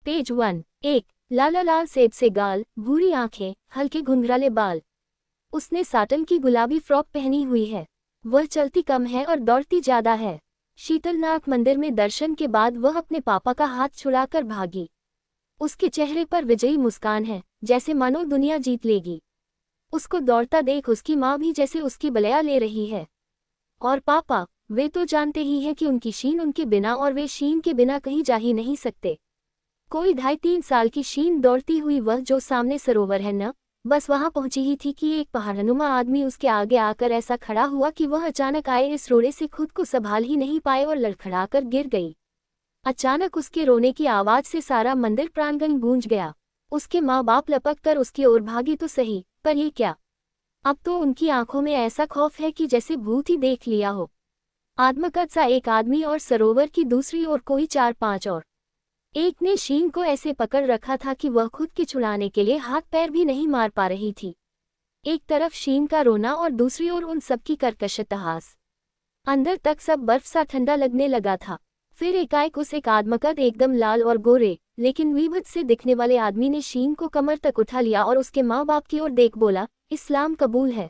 Page 1। एक लाला लाल सेब से गाल, भूरी आंखें, हल्के घुंघराले बाल। उसने साटन की गुलाबी फ्रॉक पहनी हुई है। वह चलती कम है और दौड़ती ज्यादा है। शीतलनाथ मंदिर में दर्शन के बाद वह अपने पापा का हाथ छुड़ाकर भागी। उसके चेहरे पर विजयी मुस्कान है, जैसे मानो दुनिया जीत लेगी। उसको दौड़ता देख उसकी माँ भी जैसे उसकी बलया ले रही है। और पापा, वे तो जानते ही हैं कि उनकी शीन उनके बिना और वे शीन के बिना कहीं जा ही नहीं सकते। कोई 2.5-3 साल की शीन दौड़ती हुई वह जो सामने सरोवर है न, बस वहां पहुंची ही थी कि एक पहाड़नुमा आदमी उसके आगे आकर ऐसा खड़ा हुआ कि वह अचानक आए इस रोड़े से खुद को संभाल ही नहीं पाए और लड़खड़ाकर गिर गई। अचानक उसके रोने की आवाज से सारा मंदिर प्रांगण गूंज गया। उसके माँ बाप लपक कर उसकी ओर भागे तो सही, पर ये क्या? अब तो उनकी आंखों में ऐसा खौफ है कि जैसे भूत ही देख लिया हो। आत्मकथ सा एक आदमी और सरोवर की दूसरी ओर कोई 4-5 और। एक ने शीन को ऐसे पकड़ रखा था कि वह खुद के छुड़ाने के लिए हाथ पैर भी नहीं मार पा रही थी। एक तरफ शीन का रोना और दूसरी ओर उन सबकी कर्कश अट्टहास। अंदर तक सब बर्फ सा ठंडा लगने लगा था। फिर एकाएक उस एक आदमकद एकदम लाल और गोरे लेकिन विभत्स से दिखने वाले आदमी ने शीन को कमर तक उठा लिया और उसके माँ बाप की ओर देख बोला, इस्लाम कबूल है।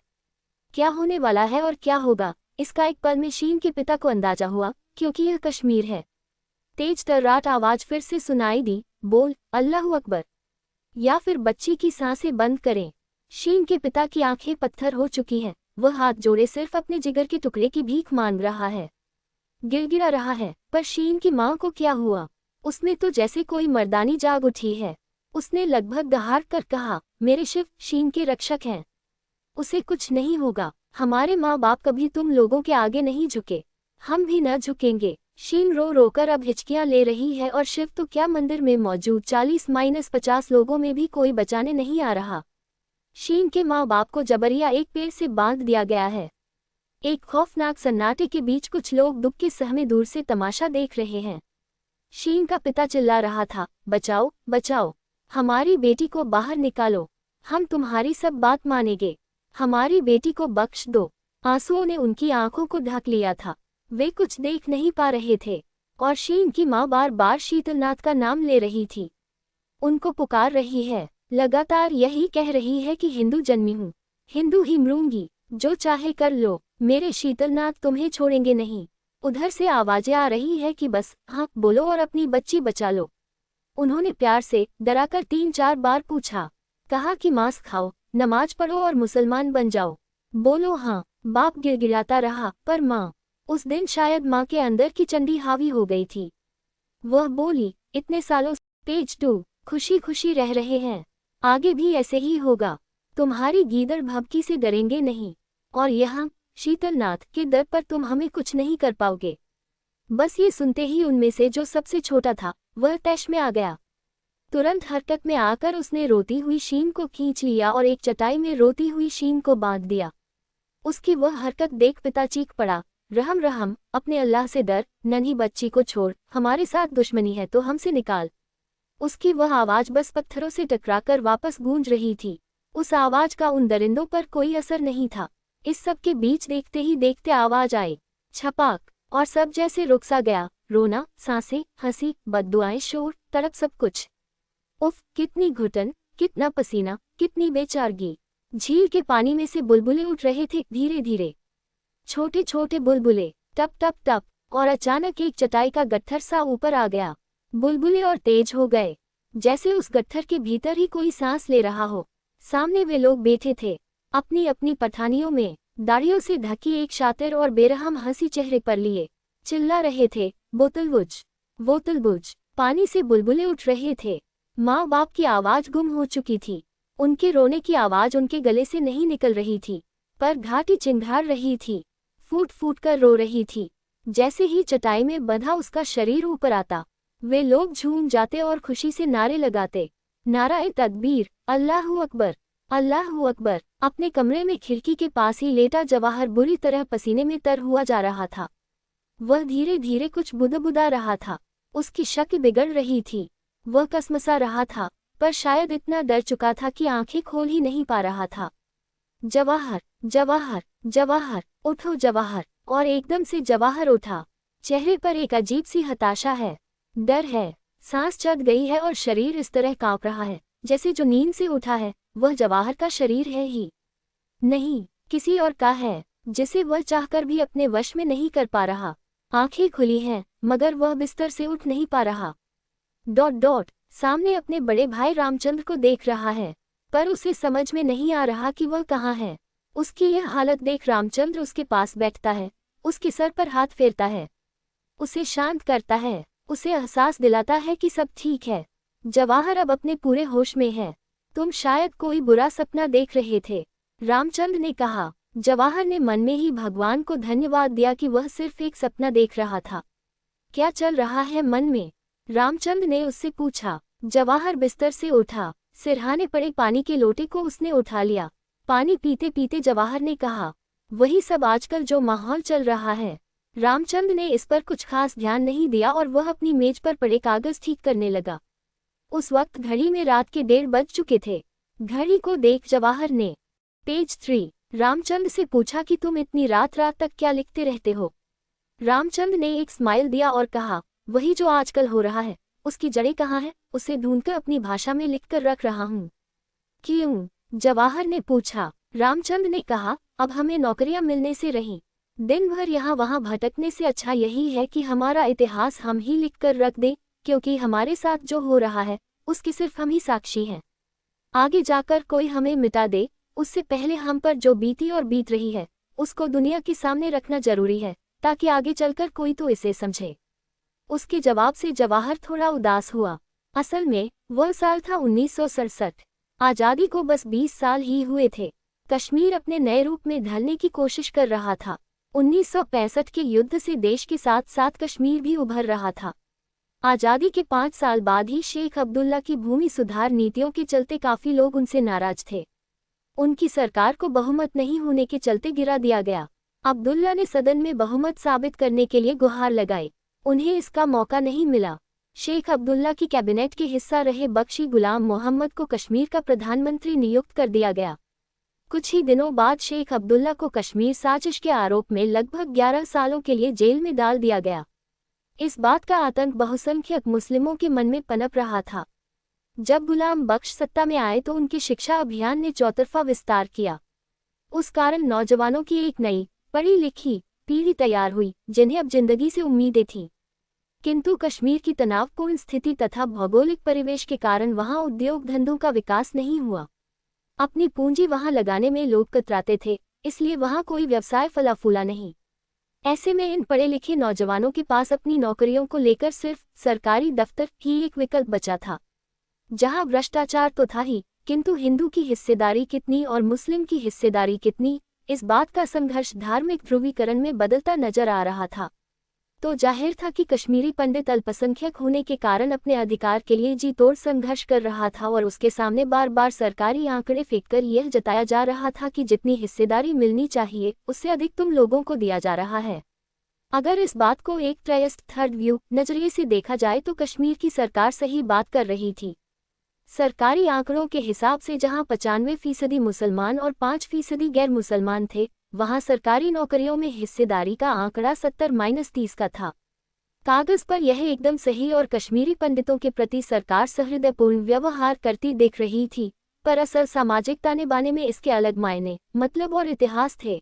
क्या होने वाला है और क्या होगा, इसका एक पल में शीन के पिता को अंदाजा हुआ, क्योंकि यह कश्मीर है। तेज तर्राट आवाज फिर से सुनाई दी, बोल अल्लाहु अकबर, या फिर बच्ची की सांसें बंद करें। शीन के पिता की आंखें पत्थर हो चुकी हैं। वह हाथ जोड़े सिर्फ अपने जिगर के टुकड़े की भीख मांग रहा है, गिड़गिड़ा रहा है। पर शीन की माँ को क्या हुआ? उसमें तो जैसे कोई मर्दानी जाग उठी है। उसने लगभग दहाड़ कर कहा, मेरे शिव शीन के रक्षक हैं, उसे कुछ नहीं होगा। हमारे माँ बाप कभी तुम लोगों के आगे नहीं झुके, हम भी न झुकेंगे। शीन रो रोकर अब हिचकियां ले रही है और शिव तो क्या मंदिर में मौजूद 40-50 लोगों में भी कोई बचाने नहीं आ रहा। शीन के माँ बाप को जबरिया एक पेड़ से बांध दिया गया है। एक खौफनाक सन्नाटे के बीच कुछ लोग दुख के सहमे दूर से तमाशा देख रहे हैं। शीन का पिता चिल्ला रहा था, बचाओ बचाओ, हमारी बेटी को बाहर निकालो, हम तुम्हारी सब बात मानेंगे, हमारी बेटी को बख्श दो। आंसुओं ने उनकी आंखों को ढक लिया था। वे कुछ देख नहीं पा रहे थे और शीन की माँ बार बार शीतलनाथ का नाम ले रही थी, उनको पुकार रही है, लगातार यही कह रही है कि हिंदू जन्मी हूँ, हिंदू ही मरूंगी, जो चाहे कर लो, मेरे शीतलनाथ तुम्हें छोड़ेंगे नहीं। उधर से आवाजें आ रही है कि बस हाँ बोलो और अपनी बच्ची बचा लो। उन्होंने प्यार से डराकर 3-4 बार पूछा, कहा कि मांस खाओ, नमाज पढ़ो और मुसलमान बन जाओ। बोलो हाँ। बाप गिड़गिड़ाता रहा, पर माँ, उस दिन शायद माँ के अंदर की चंडी हावी हो गई थी। वह बोली, इतने सालों से। पेज 2। खुशी खुशी रह रहे हैं, आगे भी ऐसे ही होगा। तुम्हारी गीदड़ भभकी से डरेंगे नहीं, और यहाँ शीतलनाथ के दर पर तुम हमें कुछ नहीं कर पाओगे। बस ये सुनते ही उनमें से जो सबसे छोटा था वह तैश में आ गया। तुरंत हरकत में आकर उसने रोती हुई शीन को खींच लिया और एक चटाई में रोती हुई शीन को बांध दिया। उसकी वह हरकत देख पिता चीख पड़ा, रहम रहम, अपने अल्लाह से डर, नन्ही बच्ची को छोड़, हमारे साथ दुश्मनी है तो हमसे निकाल। उसकी वह आवाज बस पत्थरों से टकराकर वापस गूंज रही थी। उस आवाज का उन दरिंदों पर कोई असर नहीं था। इस सब के बीच देखते ही देखते आवाज आई, छपाक, और सब जैसे रुक सा गया। रोना, सांसें, हंसी, बद्दुआएं, शोर, तड़प, सब कुछ। उफ, कितनी घुटन, कितना पसीना, कितनी बेचारगी। झील के पानी में से बुलबुले उठ रहे थे धीरे धीरे, छोटे छोटे बुलबुले, टप टप टप, और अचानक एक चटाई का गट्ठर सा ऊपर आ गया। बुलबुले और तेज हो गए, जैसे उस गट्ठर के भीतर ही कोई सांस ले रहा हो। सामने वे लोग बैठे थे, अपनी अपनी पठानियों में, दाढ़ियों से ढकी एक शातिर और बेरहम हंसी चेहरे पर लिए, चिल्ला रहे थे, बोतल बुझ, बोतल बुझ। पानी से बुलबुले उठ रहे थे। माँ बाप की आवाज गुम हो चुकी थी। उनके रोने की आवाज उनके गले से नहीं निकल रही थी, पर घाटी चिंघाड़ रही थी, फूट फूट कर रो रही थी। जैसे ही चटाई में बंधा उसका शरीर ऊपर आता, वे लोग झूम जाते और खुशी से नारे लगाते, नाराए तकबीर, अल्लाहु अकबर, अल्लाहु अकबर। अपने कमरे में खिड़की के पास ही लेटा जवाहर बुरी तरह पसीने में तर हुआ जा रहा था। वह धीरे धीरे कुछ बुदबुदा रहा था। उसकी शक्ल बिगड़ रही थी। वह कसमसा रहा था, पर शायद इतना डर चुका था कि आंखें खोल ही नहीं पा रहा था। जवाहर, जवाहर, जवाहर, उठो जवाहर। और एकदम से जवाहर उठा। चेहरे पर एक अजीब सी हताशा है, डर है, सांस चढ़ गई है और शरीर इस तरह कांप रहा है जैसे जो नींद से उठा है वह जवाहर का शरीर है ही नहीं, किसी और का है, जिसे वह चाहकर भी अपने वश में नहीं कर पा रहा। आंखें खुली हैं मगर वह बिस्तर से उठ नहीं पा रहा। सामने अपने बड़े भाई रामचंद्र को देख रहा है पर उसे समझ में नहीं आ रहा कि वह कहाँ है। उसकी यह हालत देख रामचंद्र उसके पास बैठता है, उसके सर पर हाथ फेरता है, उसे शांत करता है, उसे एहसास दिलाता है कि सब ठीक है। जवाहर अब अपने पूरे होश में है। तुम शायद कोई बुरा सपना देख रहे थे, रामचंद्र ने कहा। जवाहर ने मन में ही भगवान को धन्यवाद दिया कि वह सिर्फ एक सपना देख रहा था। क्या चल रहा है मन में, रामचंद्र ने उससे पूछा। जवाहर बिस्तर से उठा, सिरहाने पड़े पानी के लोटे को उसने उठा लिया। पानी पीते पीते जवाहर ने कहा, वही सब आजकल जो माहौल चल रहा है। रामचंद्र ने इस पर कुछ खास ध्यान नहीं दिया और वह अपनी मेज पर पड़े कागज ठीक करने लगा। उस वक्त घड़ी में रात के 1:30 बज चुके थे। घड़ी को देख जवाहर ने पेज 3 रामचंद्र से पूछा कि तुम इतनी रात रात तक क्या लिखते रहते हो। रामचंद्र ने एक स्माइल दिया और कहा, वही जो आजकल हो रहा है, उसकी जड़ें कहाँ है, उसे ढूंढकर अपनी भाषा में लिखकर रख रहा हूँ। क्यों, जवाहर ने पूछा। रामचंद्र ने कहा, अब हमें नौकरियां मिलने से रहीं, दिन भर यहाँ वहाँ भटकने से अच्छा यही है कि हमारा इतिहास हम ही लिखकर रख दें, क्योंकि हमारे साथ जो हो रहा है उसके सिर्फ हम ही साक्षी हैं। आगे जाकर कोई हमें मिटा दे, उससे पहले हम पर जो बीती और बीत रही है उसको दुनिया के सामने रखना जरूरी है, ताकि आगे चलकर कोई तो इसे समझे। उसके जवाब से जवाहर थोड़ा उदास हुआ। असल में वह साल था 1967। आज़ादी को बस 20 साल ही हुए थे। कश्मीर अपने नए रूप में ढलने की कोशिश कर रहा था। 1965 के युद्ध से देश के साथ साथ कश्मीर भी उभर रहा था। आज़ादी के 5 साल बाद ही शेख अब्दुल्ला की भूमि सुधार नीतियों के चलते काफ़ी लोग उनसे नाराज थे। उनकी सरकार को बहुमत नहीं होने के चलते गिरा दिया गया। अब्दुल्ला ने सदन में बहुमत साबित करने के लिए गुहार लगाई, उन्हें इसका मौका नहीं मिला। शेख अब्दुल्ला की कैबिनेट के हिस्सा रहे बख्शी गुलाम मोहम्मद को कश्मीर का प्रधानमंत्री नियुक्त कर दिया गया। कुछ ही दिनों बाद शेख अब्दुल्ला को कश्मीर साजिश के आरोप में लगभग 11 सालों के लिए जेल में डाल दिया गया। इस बात का आतंक बहुसंख्यक मुस्लिमों के मन में पनप रहा था। जब गुलाम बख्श सत्ता में आए तो उनके शिक्षा अभियान ने चौतरफा विस्तार किया। उस कारण नौजवानों की एक नई पढ़ी लिखी पीढ़ी तैयार हुई, जिन्हें अब जिंदगी से उम्मीदें थीं। किंतु कश्मीर की तनावपूर्ण स्थिति तथा भौगोलिक परिवेश के कारण वहां उद्योग धंधों का विकास नहीं हुआ। अपनी पूंजी वहां लगाने में लोग कतराते थे, इसलिए वहां कोई व्यवसाय फला फूला नहीं। ऐसे में इन पढ़े लिखे नौजवानों के पास अपनी नौकरियों को लेकर सिर्फ सरकारी दफ्तर ही एक विकल्प बचा था, जहां भ्रष्टाचार तो था ही, किंतु हिंदू की हिस्सेदारी कितनी और मुस्लिम की हिस्सेदारी कितनी, इस बात का संघर्ष धार्मिक ध्रुवीकरण में बदलता नजर आ रहा था। तो जाहिर था कि कश्मीरी पंडित अल्पसंख्यक होने के कारण अपने अधिकार के लिए जी तोड़ संघर्ष कर रहा था और उसके सामने बार बार सरकारी आंकड़े फेंककर यह जताया जा रहा था कि जितनी हिस्सेदारी मिलनी चाहिए उससे अधिक तुम लोगों को दिया जा रहा है। अगर इस बात को एक ट्रायस्ट थर्ड व्यू नजरिए से देखा जाए तो कश्मीर की सरकार सही बात कर रही थी। सरकारी आंकड़ों के हिसाब से जहां 95% मुसलमान और 5% गैर मुसलमान थे, वहां सरकारी नौकरियों में हिस्सेदारी का आंकड़ा 70-30 का था। कागज पर यह एकदम सही और कश्मीरी पंडितों के प्रति सरकार सहृदयपूर्ण व्यवहार करती दिख रही थी, पर असल सामाजिक ताने बाने में इसके अलग मायने, मतलब और इतिहास थे।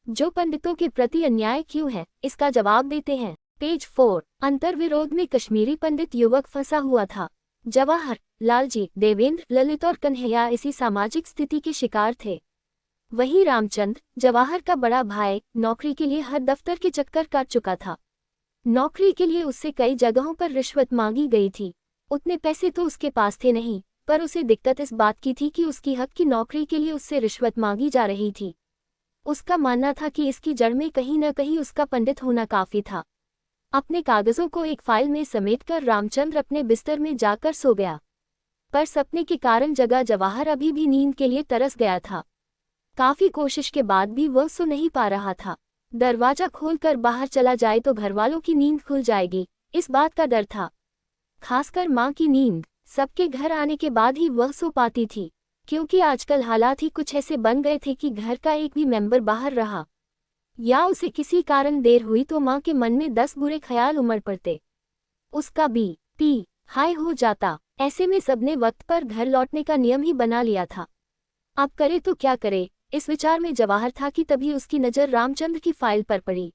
जो पंडितों के प्रति अन्याय क्यों है, इसका जवाब देते हैं। पेज 4 अंतर्विरोध में कश्मीरी पंडित युवक फंसा हुआ था। जवाहर लालजी, देवेंद्र, ललित और कन्हैया इसी सामाजिक स्थिति के शिकार थे। वहीं रामचंद्र, जवाहर का बड़ा भाई, नौकरी के लिए हर दफ्तर के चक्कर काट चुका था। नौकरी के लिए उससे कई जगहों पर रिश्वत मांगी गई थी। उतने पैसे तो उसके पास थे नहीं, पर उसे दिक्कत इस बात की थी कि उसकी हक की नौकरी के लिए उससे रिश्वत मांगी जा रही थी। उसका मानना था कि इसकी जड़ में कहीं न कहीं उसका पंडित होना काफी था। अपने कागजों को एक फाइल में समेटकर रामचंद्र अपने बिस्तर में जाकर सो गया, पर सपने के कारण जगा जवाहर अभी भी नींद के लिए तरस गया था। काफी कोशिश के बाद भी वह सो नहीं पा रहा था। दरवाजा खोलकर बाहर चला जाए तो घरवालों की नींद खुल जाएगी, इस बात का डर था। खासकर माँ की नींद। सबके घर आने के बाद ही वह सो पाती थी, क्योंकि आजकल हालात ही कुछ ऐसे बन गए थे कि घर का एक भी मेंबर बाहर रहा या उसे किसी कारण देर हुई तो माँ के मन में 10 बुरे ख्याल उमड़ पड़ते। उसका बी.पी. हाय हो जाता। ऐसे में सबने वक्त पर घर लौटने का नियम ही बना लिया था। अब करे तो क्या करे, इस विचार में जवाहर था कि तभी उसकी नज़र रामचंद्र की फाइल पर पड़ी।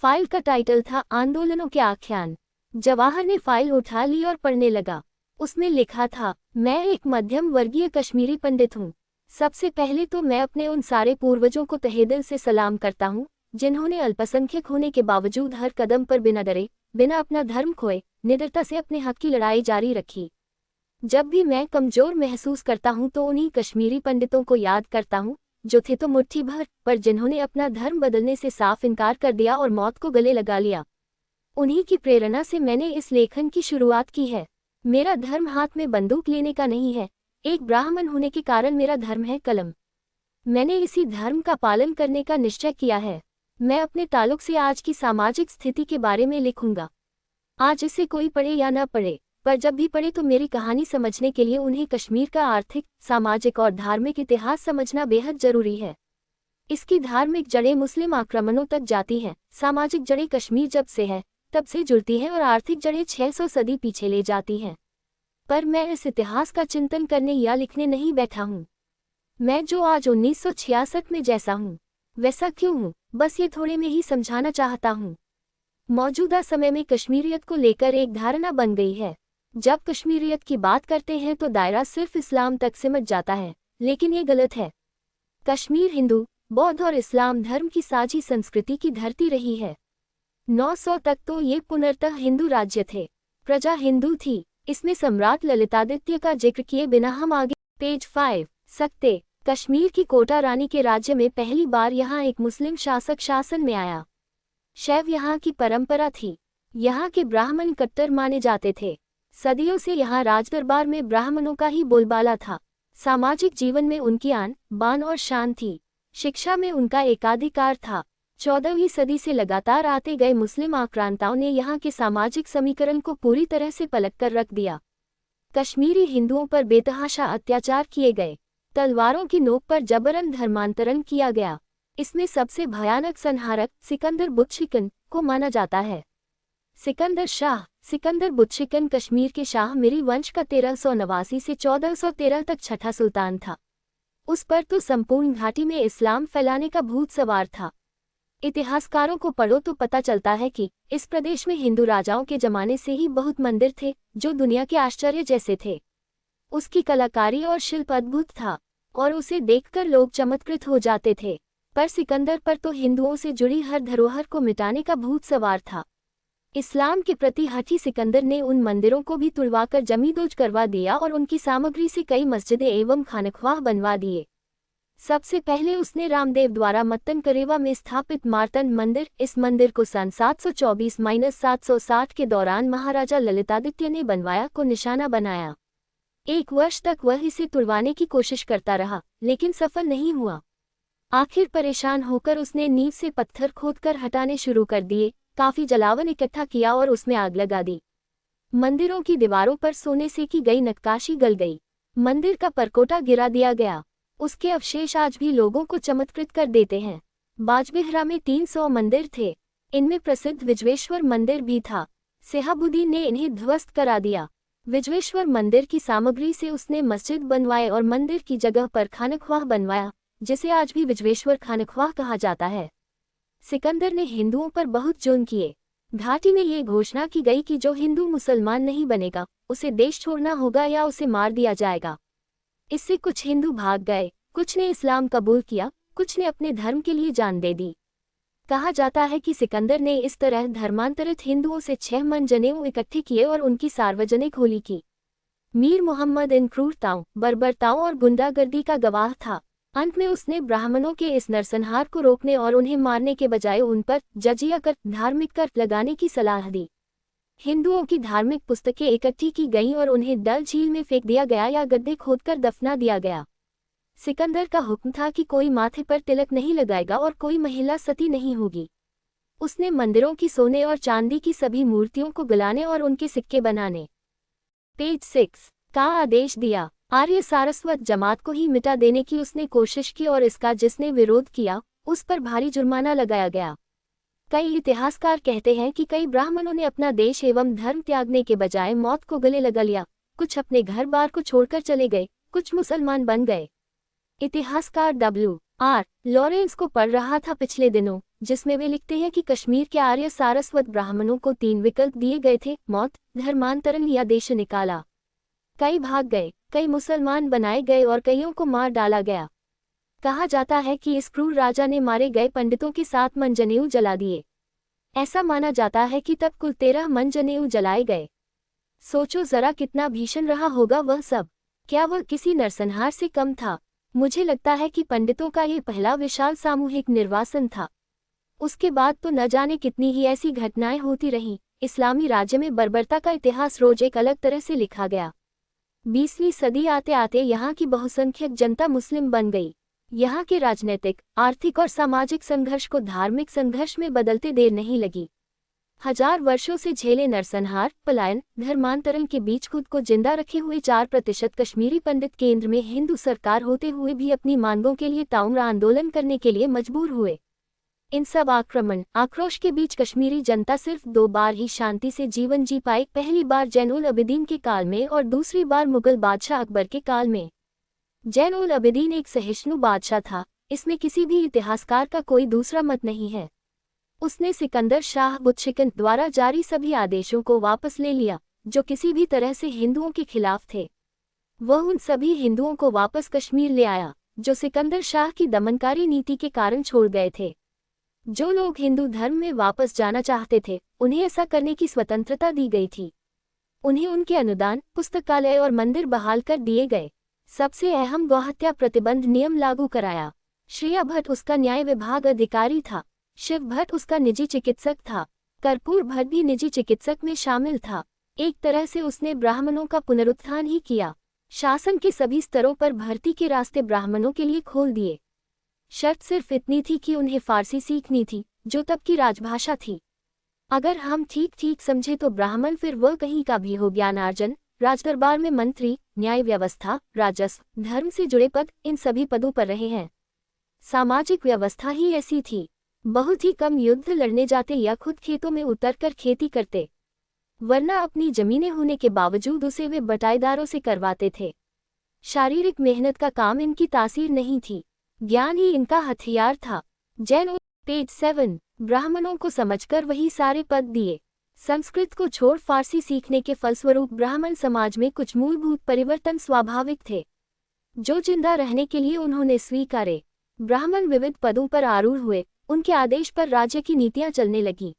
फाइल का टाइटल था आंदोलनों के आख्यान। जवाहर ने फाइल उठा ली और पढ़ने लगा। उसमें लिखा था, मैं एक मध्यम वर्गीय कश्मीरी पंडित हूँ। सबसे पहले तो मैं अपने उन सारे पूर्वजों को तहे दिल से सलाम करता हूँ जिन्होंने अल्पसंख्यक होने के बावजूद हर कदम पर बिना डरे, बिना अपना धर्म खोए, निडरता से अपने हक की लड़ाई जारी रखी। जब भी मैं कमजोर महसूस करता हूँ तो उन्हीं कश्मीरी पंडितों को याद करता हूँ जो थे तो मुट्ठी भर, पर जिन्होंने अपना धर्म बदलने से साफ इनकार कर दिया और मौत को गले लगा लिया। उन्हीं की प्रेरणा से मैंने इस लेखन की शुरुआत की है। मेरा धर्म हाथ में बंदूक लेने का नहीं है, एक ब्राह्मण होने के कारण मेरा धर्म है कलम। मैंने इसी धर्म का पालन करने का निश्चय किया है। मैं अपने ताल्लुक से आज की सामाजिक स्थिति के बारे में लिखूंगा। आज इसे कोई पढ़े या न पढ़े, पर जब भी पढ़े तो मेरी कहानी समझने के लिए उन्हें कश्मीर का आर्थिक, सामाजिक और धार्मिक इतिहास समझना बेहद जरूरी है। इसकी धार्मिक जड़ें मुस्लिम आक्रमणों तक जाती हैं, सामाजिक जड़ें कश्मीर जब से है तब से जुड़ती हैं और आर्थिक जड़ें 600 सदी पीछे ले जाती हैं। पर मैं इस इतिहास का चिंतन करने या लिखने नहीं बैठा हूँ। मैं जो आज 1966 में जैसा हूँ वैसा क्यों हूँ, बस ये थोड़े में ही समझाना चाहता हूँ। मौजूदा समय में कश्मीरियत को लेकर एक धारणा बन गई है। जब कश्मीरियत की बात करते हैं तो दायरा सिर्फ इस्लाम तक सिमट जाता है, लेकिन ये गलत है। कश्मीर हिंदू, बौद्ध और इस्लाम धर्म की साझी संस्कृति की धरती रही है। 900 तक तो ये पुनर्तः हिंदू राज्य थे, प्रजा हिंदू थी। इसमें सम्राट ललितादित्य का जिक्र किए बिना हम आगे पेज 5 सकते। कश्मीर की कोटा रानी के राज्य में पहली बार यहाँ एक मुस्लिम शासक शासन में आया। शैव यहाँ की परंपरा थी। यहाँ के ब्राह्मण कट्टर माने जाते थे। सदियों से यहाँ राजदरबार में ब्राह्मणों का ही बोलबाला था। सामाजिक जीवन में उनकी आन बान और शान थी। शिक्षा में उनका एकाधिकार था। 14वीं सदी से लगातार आते गए मुस्लिम आक्रांताओं ने यहाँ के सामाजिक समीकरण को पूरी तरह से पलटकर रख दिया। कश्मीरी हिंदुओं पर बेतहाशा अत्याचार किए गए। तलवारों की नोक पर जबरन धर्मांतरण किया गया। इसमें सबसे भयानक संहारक सिकंदर बुतशिकन को माना जाता है। सिकंदर बुतशिकन कश्मीर के शाह मिरी वंश का 1389 से 1413 तक छठा सुल्तान था। उस पर तो संपूर्ण घाटी में इस्लाम फैलाने का भूत सवार था। इतिहासकारों को पढ़ो तो पता चलता है कि इस प्रदेश में हिंदू राजाओं के जमाने से ही बहुत मंदिर थे जो दुनिया के आश्चर्य जैसे थे। उसकी कलाकारी और शिल्प अद्भुत था और उसे देखकर लोग चमत्कृत हो जाते थे। पर सिकंदर पर तो हिंदुओं से जुड़ी हर धरोहर को मिटाने का भूत सवार था। इस्लाम के प्रति हठी सिकंदर ने उन मंदिरों को भी तुड़वाकर जमींदोज करवा दिया और उनकी सामग्री से कई मस्जिदें एवं खानख्वाह बनवा दिए। सबसे पहले उसने रामदेव द्वारा मत्तन करेवा में स्थापित मार्तंड मंदिर, इस मंदिर को सन 724-760 के दौरान महाराजा ललितादित्य ने बनवाया, को निशाना बनाया। 1 वर्ष तक वह इसे तुड़वाने की कोशिश करता रहा, लेकिन सफल नहीं हुआ। आखिर परेशान होकर उसने नींव से पत्थर खोदकर हटाने शुरू कर दिए, काफी जलावन इकट्ठा किया और उसमें आग लगा दी। मंदिरों की दीवारों पर सोने से की गई नक्काशी गल गई। मंदिर का परकोटा गिरा दिया गया। उसके अवशेष आज भी लोगों को चमत्कृत कर देते हैं। बाजबिहरा में 300 मंदिर थे। इनमें प्रसिद्ध विजवेश्वर मंदिर भी था। सिहाबुद्दीन ने इन्हें ध्वस्त करा दिया। विजवेश्वर मंदिर की सामग्री से उसने मस्जिद बनवाए और मंदिर की जगह पर खानख्वाह बनवाया, जिसे आज भी विजवेश्वर खानख्वाह कहा जाता है। सिकंदर ने हिंदुओं पर बहुत जुल्म किए। घाटी में ये घोषणा की गई कि जो हिंदू मुसलमान नहीं बनेगा उसे देश छोड़ना होगा या उसे मार दिया जाएगा। इससे कुछ हिंदू भाग गए, कुछ ने इस्लाम कबूल किया, कुछ ने अपने धर्म के लिए जान दे दी। कहा जाता है कि सिकंदर ने इस तरह धर्मांतरित हिंदुओं से 6 मन जनेऊ इकट्ठे किए और उनकी सार्वजनिक होली की। मीर मोहम्मद इन क्रूरताओं, बर्बरताओं और गुंडागर्दी का गवाह था। अंत में उसने ब्राह्मणों के इस नरसंहार को रोकने और उन्हें मारने के बजाय उन पर जजिया कर, धार्मिक कर लगाने की सलाह दी। हिंदुओं की धार्मिक पुस्तकें इकट्ठी की गईं और उन्हें डल झील में फेंक दिया गया या गड्ढे खोदकर दफना दिया गया। सिकंदर का हुक्म था कि कोई माथे पर तिलक नहीं लगाएगा और कोई महिला सती नहीं होगी। उसने मंदिरों की सोने और चांदी की सभी मूर्तियों को गलाने और उनके सिक्के बनाने पेज 6 का आदेश दिया। आर्य सारस्वत जमात को ही मिटा देने की उसने कोशिश की और इसका जिसने विरोध किया उस पर भारी जुर्माना लगाया गया। कई इतिहासकार कहते हैं कि कई ब्राह्मणों ने अपना देश एवं धर्म त्यागने के बजाय मौत को गले लगा लिया। कुछ अपने घर बार को छोड़कर चले गए, कुछ मुसलमान बन गए। इतिहासकार W.R. लॉरेंस को पढ़ रहा था पिछले दिनों, जिसमें वे लिखते हैं कि कश्मीर के आर्य सारस्वत ब्राह्मणों को 3 विकल्प दिए गए थे: मौत, धर्मांतरण या देश निकाला। कई भाग गए, कई मुसलमान बनाए गए और कईयों को मार डाला गया। कहा जाता है कि इस क्रूर राजा ने मारे गए पंडितों के 7 मन जनेऊ जला दिए। ऐसा माना जाता है कि तब कुल 13 मन जनेऊ जलाए गए। सोचो जरा कितना भीषण रहा होगा वह सब। क्या वह किसी नरसंहार से कम था? मुझे लगता है कि पंडितों का ये पहला विशाल सामूहिक निर्वासन था। उसके बाद तो न जाने कितनी ही ऐसी घटनाएं होती रहीं। इस्लामी राज्य में बर्बरता का इतिहास रोज एक अलग तरह से लिखा गया। 20वीं सदी आते आते यहाँ की बहुसंख्यक जनता मुस्लिम बन गई। यहाँ के राजनीतिक, आर्थिक और सामाजिक संघर्ष को धार्मिक संघर्ष में बदलते देर नहीं लगी। 1000 वर्षों से झेले नरसंहार, पलायन, धर्मांतरण के बीच खुद को जिंदा रखे हुए 4% कश्मीरी पंडित केंद्र में हिंदू सरकार होते हुए भी अपनी मांगों के लिए ताउम्र आंदोलन करने के लिए मजबूर हुए। इन सब आक्रोश के बीच कश्मीरी जनता सिर्फ 2 बार ही शांति से जीवन जी पाई, पहली बार जैनुल अबिदीन के काल में और दूसरी बार मुगल बादशाह अकबर के काल में। जैनुल अबिदीन एक सहिष्णु बादशाह था, इसमें किसी भी इतिहासकार का कोई दूसरा मत नहीं है। उसने सिकंदर शाह बुतशिकन द्वारा जारी सभी आदेशों को वापस ले लिया, जो किसी भी तरह से हिंदुओं के खिलाफ थे। वह उन सभी हिंदुओं को वापस कश्मीर ले आया, जो सिकंदर शाह की दमनकारी नीति के कारण छोड़ गए थे। जो लोग हिंदू धर्म में वापस जाना चाहते थे, उन्हें ऐसा करने की स्वतंत्रता दी गई थी। उन्हें उनके अनुदान, पुस्तकालय और मंदिर बहाल कर दिए गए। सबसे अहम गौहत्या प्रतिबंध नियम लागू कराया। श्रेया भट्ट उसका न्याय विभाग अधिकारी था। शिव भट्ट उसका निजी चिकित्सक था। कर्पूर भट्ट भी निजी चिकित्सक में शामिल था। एक तरह से उसने ब्राह्मणों का पुनरुत्थान ही किया। शासन के सभी स्तरों पर भर्ती के रास्ते ब्राह्मणों के लिए खोल दिए। शर्त सिर्फ इतनी थी कि उन्हें फारसी सीखनी थी, जो तब की राजभाषा थी। अगर हम ठीक समझे तो ब्राह्मण फिर वह कहीं का भी हो, ज्ञानार्जन, राजदरबार में मंत्री, न्याय व्यवस्था, राजस्व, धर्म से जुड़े पद, इन सभी पदों पर रहे हैं। सामाजिक व्यवस्था ही ऐसी थी। बहुत ही कम युद्ध लड़ने जाते या खुद खेतों में उतरकर खेती करते, वरना अपनी जमीनें होने के बावजूद उसे वे बटाईदारों से करवाते थे। शारीरिक मेहनत का काम इनकी तासीर नहीं थी, ज्ञान ही इनका हथियार था। जैन पेज 7। ब्राह्मणों को समझकर वही सारे पद दिए। संस्कृत को छोड़ फारसी सीखने के फलस्वरूप ब्राह्मण समाज में कुछ मूलभूत परिवर्तन स्वाभाविक थे, जो जिंदा रहने के लिए उन्होंने स्वीकारे। ब्राह्मण विविध पदों पर आरूढ़ हुए, उनके आदेश पर राज्य की नीतियां चलने लगीं।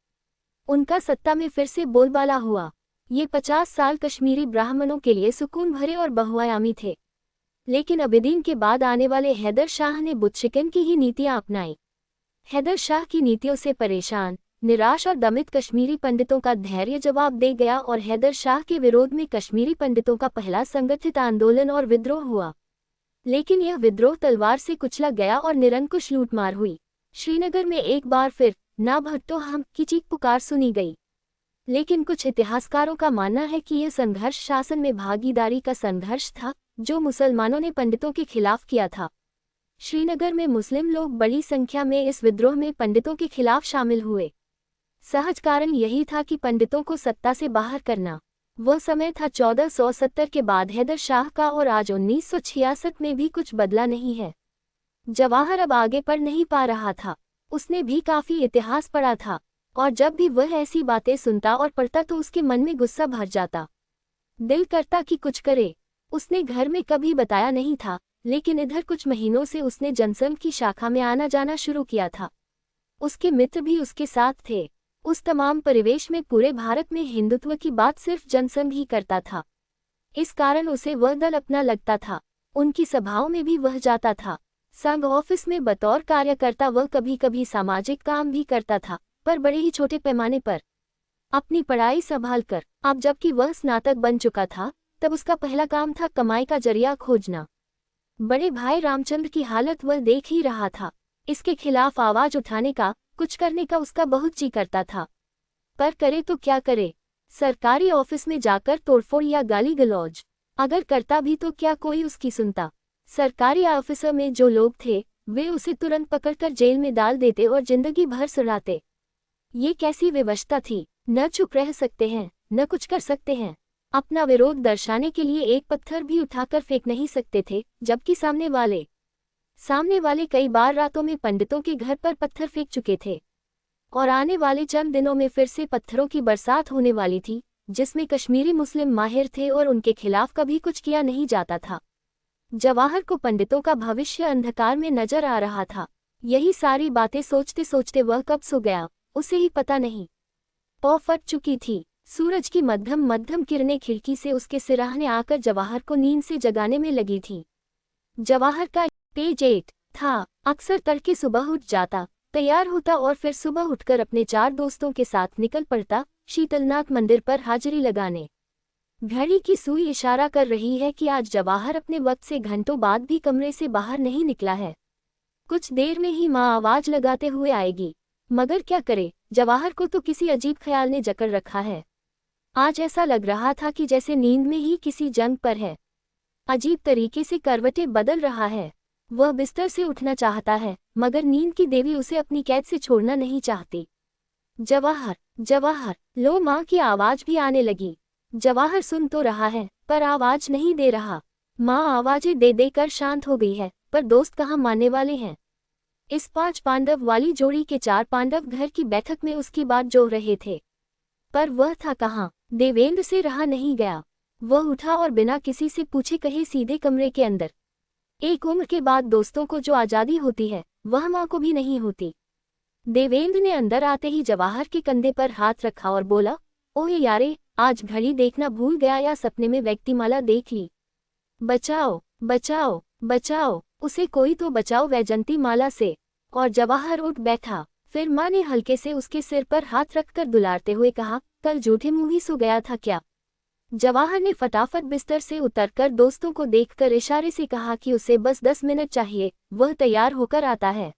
उनका सत्ता में फिर से बोलबाला हुआ। ये 50 साल कश्मीरी ब्राह्मणों के लिए सुकून भरे और बहुआयामी थे। लेकिन अबिदीन के बाद आने वाले हैदर शाह ने बुतशिकन की ही नीतियां अपनाई। हैदर शाह की नीतियों से परेशान, निराश और दमित कश्मीरी पंडितों का धैर्य जवाब दे गया और हैदर शाह के विरोध में कश्मीरी पंडितों का पहला संगठित आंदोलन और विद्रोह हुआ। लेकिन यह विद्रोह तलवार से कुचला गया और निरंकुश लूटमार हुई। श्रीनगर में एक बार फिर ना भट्टो हम की चीख पुकार सुनी गई। लेकिन कुछ इतिहासकारों का मानना है कि यह संघर्ष शासन में भागीदारी का संघर्ष था, जो मुसलमानों ने पंडितों के खिलाफ किया था। श्रीनगर में मुस्लिम लोग बड़ी संख्या में इस विद्रोह में पंडितों के खिलाफ शामिल हुए। सहज कारण यही था कि पंडितों को सत्ता से बाहर करना। वह समय था 1470 के बाद हैदर शाह का, और आज 1966 में भी कुछ बदला नहीं है। जवाहर अब आगे पढ़ नहीं पा रहा था। उसने भी काफी इतिहास पढ़ा था, और जब भी वह ऐसी बातें सुनता और पढ़ता तो उसके मन में गुस्सा भर जाता। दिल करता कि कुछ करे। उसने घर में कभी बताया नहीं था, लेकिन इधर कुछ महीनों से उसने जनसंघ की शाखा में आना जाना शुरू किया था। उसके मित्र भी उसके साथ थे। उस तमाम परिवेश में पूरे भारत में हिंदुत्व की बात सिर्फ जनसंघ ही करता था। इस कारण उसे वह दल अपना लगता था। उनकी सभाओं में भी वह जाता था। संघ ऑफिस में बतौर कार्यकर्ता वह कभी कभी सामाजिक काम भी करता था, पर बड़े ही छोटे पैमाने पर। अपनी पढ़ाई संभालकर। अब जबकि वह स्नातक बन चुका था, तब उसका पहला काम था कमाई का जरिया खोजना। बड़े भाई रामचंद्र की हालत वह देख ही रहा था। इसके खिलाफ आवाज उठाने का, कुछ करने का उसका बहुत जी करता था। पर करे तो क्या करे? सरकारी ऑफिस में जाकर तोड़फोड़ या गाली गलौज? अगर करता भी तो क्या कोई उसकी सुनता? सरकारी ऑफिसर में जो लोग थे, वे उसे तुरंत पकड़कर जेल में डाल देते और जिंदगी भर सुनाते। ये कैसी विवशता थी, न चुप रह सकते हैं, न कुछ कर सकते हैं। अपना विरोध दर्शाने के लिए एक पत्थर भी उठाकर फेंक नहीं सकते थे, जबकि सामने वाले कई बार रातों में पंडितों के घर पर पत्थर फेंक चुके थे। और आने वाले चंद दिनों में फिर से पत्थरों की बरसात होने वाली थी, जिसमें कश्मीरी मुस्लिम माहिर थे और उनके खिलाफ कभी कुछ किया नहीं जाता था। जवाहर को पंडितों का भविष्य अंधकार में नजर आ रहा था। यही सारी बातें सोचते सोचते वह कब सो गया, उसे ही पता नहीं। पौ फट चुकी थी। सूरज की मध्यम मध्यम किरणें खिड़की से उसके सिरहाने आकर जवाहर को नींद से जगाने में लगी थी। जवाहर का पेज 8 था। अक्सर तड़के सुबह उठ जाता, तैयार होता और फिर सुबह उठकर अपने 4 दोस्तों के साथ निकल पड़ता शीतलनाथ मंदिर पर हाजिरी लगाने। घड़ी की सुई इशारा कर रही है कि आज जवाहर अपने वक्त से घंटों बाद भी कमरे से बाहर नहीं निकला है। कुछ देर में ही माँ आवाज लगाते हुए आएगी, मगर क्या करे, जवाहर को तो किसी अजीब ख्याल ने जकड़ रखा है। आज ऐसा लग रहा था कि जैसे नींद में ही किसी जंग पर है। अजीब तरीके से करवटें बदल रहा है। वह बिस्तर से उठना चाहता है, मगर नींद की देवी उसे अपनी कैद से छोड़ना नहीं चाहती। जवाहर, जवाहर, लो माँ की आवाज भी आने लगी। जवाहर सुन तो रहा है, पर आवाज नहीं दे रहा। माँ आवाजें दे देकर शांत हो गई है, पर दोस्त कहाँ मानने वाले हैं। इस 5 पांडव वाली जोड़ी के 4 पांडव घर की बैठक में उसकी बात जोड़ रहे थे, पर वह था कहाँ। देवेंद्र से रहा नहीं गया। वह उठा और बिना किसी से पूछे कहे सीधे कमरे के अंदर। एक उम्र के बाद दोस्तों को जो आज़ादी होती है, वह माँ को भी नहीं होती। देवेंद्र ने अंदर आते ही जवाहर के कंधे पर हाथ रखा और बोला, ओए यारे, आज घड़ी देखना भूल गया या सपने में व्यक्तिमाला देख ली? बचाओ, बचाओ, बचाओ, उसे कोई तो बचाओ वैजंती माला से। और जवाहर उठ बैठा। फिर माँ ने हल्के से उसके सिर पर हाथ रखकर दुलारते हुए कहा, कल झूठे मुँह ही सो गया था क्या? जवाहर ने फटाफट बिस्तर से उतरकर दोस्तों को देखकर इशारे से कहा कि उसे बस 10 मिनट चाहिए, वह तैयार होकर आता है।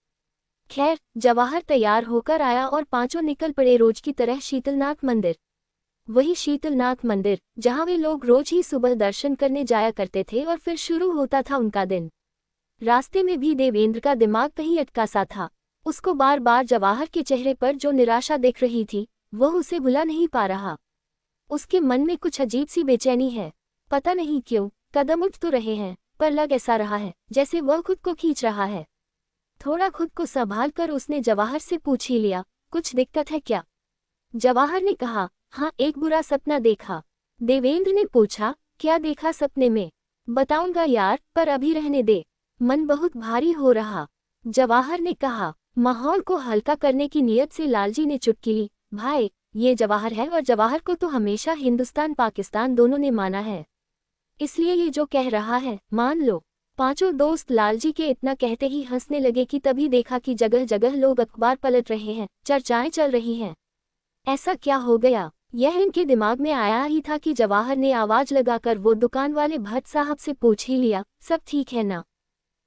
खैर, जवाहर तैयार होकर आया और पांचों निकल पड़े रोज की तरह शीतलनाथ मंदिर। वही शीतलनाथ मंदिर, जहां वे लोग रोज ही सुबह दर्शन करने जाया करते थे और फिर शुरू होता था उनका दिन। रास्ते में भी देवेंद्र का दिमाग कहीं अटका सा था। उसको बार बार जवाहर के चेहरे पर जो निराशा दिख रही थी, वह उसे भुला नहीं पा रहा। उसके मन में कुछ अजीब सी बेचैनी है। पता नहीं क्यों, कदम उठ तो रहे हैं, पर लग ऐसा रहा है जैसे वह खुद को खींच रहा है। थोड़ा खुद को संभाल कर उसने जवाहर से पूछ ही लिया, कुछ दिक्कत है क्या? जवाहर ने कहा, हाँ, एक बुरा सपना देखा। देवेंद्र ने पूछा, क्या देखा सपने में? बताऊंगा यार, पर अभी रहने दे, मन बहुत भारी हो रहा। जवाहर ने कहा। माहौल को हल्का करने की नीयत से लालजी ने चुटकी ली, भाई, ये जवाहर है और जवाहर को तो हमेशा हिंदुस्तान पाकिस्तान दोनों ने माना है, इसलिए ये जो कह रहा है मान लो। पांचों दोस्त लालजी के इतना कहते ही हंसने लगे कि तभी देखा कि जगह जगह लोग अखबार पलट रहे हैं, चर्चाएं चल रही हैं। ऐसा क्या हो गया, यह इनके दिमाग में आया ही था कि जवाहर ने आवाज लगाकर वो दुकान वाले भट्ट साहब से पूछ ही लिया, सब ठीक है ना?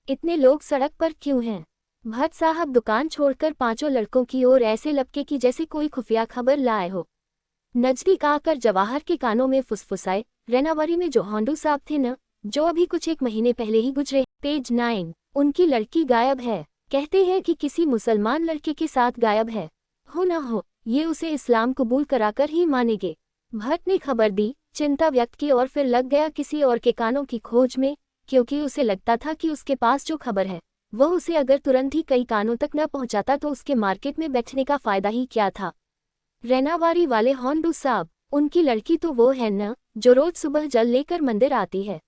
इतने लोग सड़क पर क्यों हैं? भट्ट साहब दुकान छोड़कर पांचों लड़कों की ओर ऐसे लपके कि जैसे कोई खुफिया खबर लाए हो। नजदीक आकर जवाहर के कानों में फुसफुसाए, रेनावरी में जो होंडू साहब थे न, जो अभी कुछ 1 महीने पहले ही गुजरे, पेज 9, उनकी लड़की गायब है। कहते हैं कि किसी मुसलमान लड़के के साथ गायब है। हो न हो, ये उसे इस्लाम कबूल कराकर ही मानेंगे। भट्ट ने खबर दी, चिंता व्यक्त की और फिर लग गया किसी और के कानों की खोज में, क्योंकि उसे लगता था कि उसके पास जो खबर है वह उसे अगर तुरंत ही कई कानों तक न पहुंचाता तो उसके मार्केट में बैठने का फायदा ही क्या था। रेनावारी वाले होंडू साहब, उनकी लड़की तो वो है न, जो रोज सुबह जल लेकर मंदिर आती है।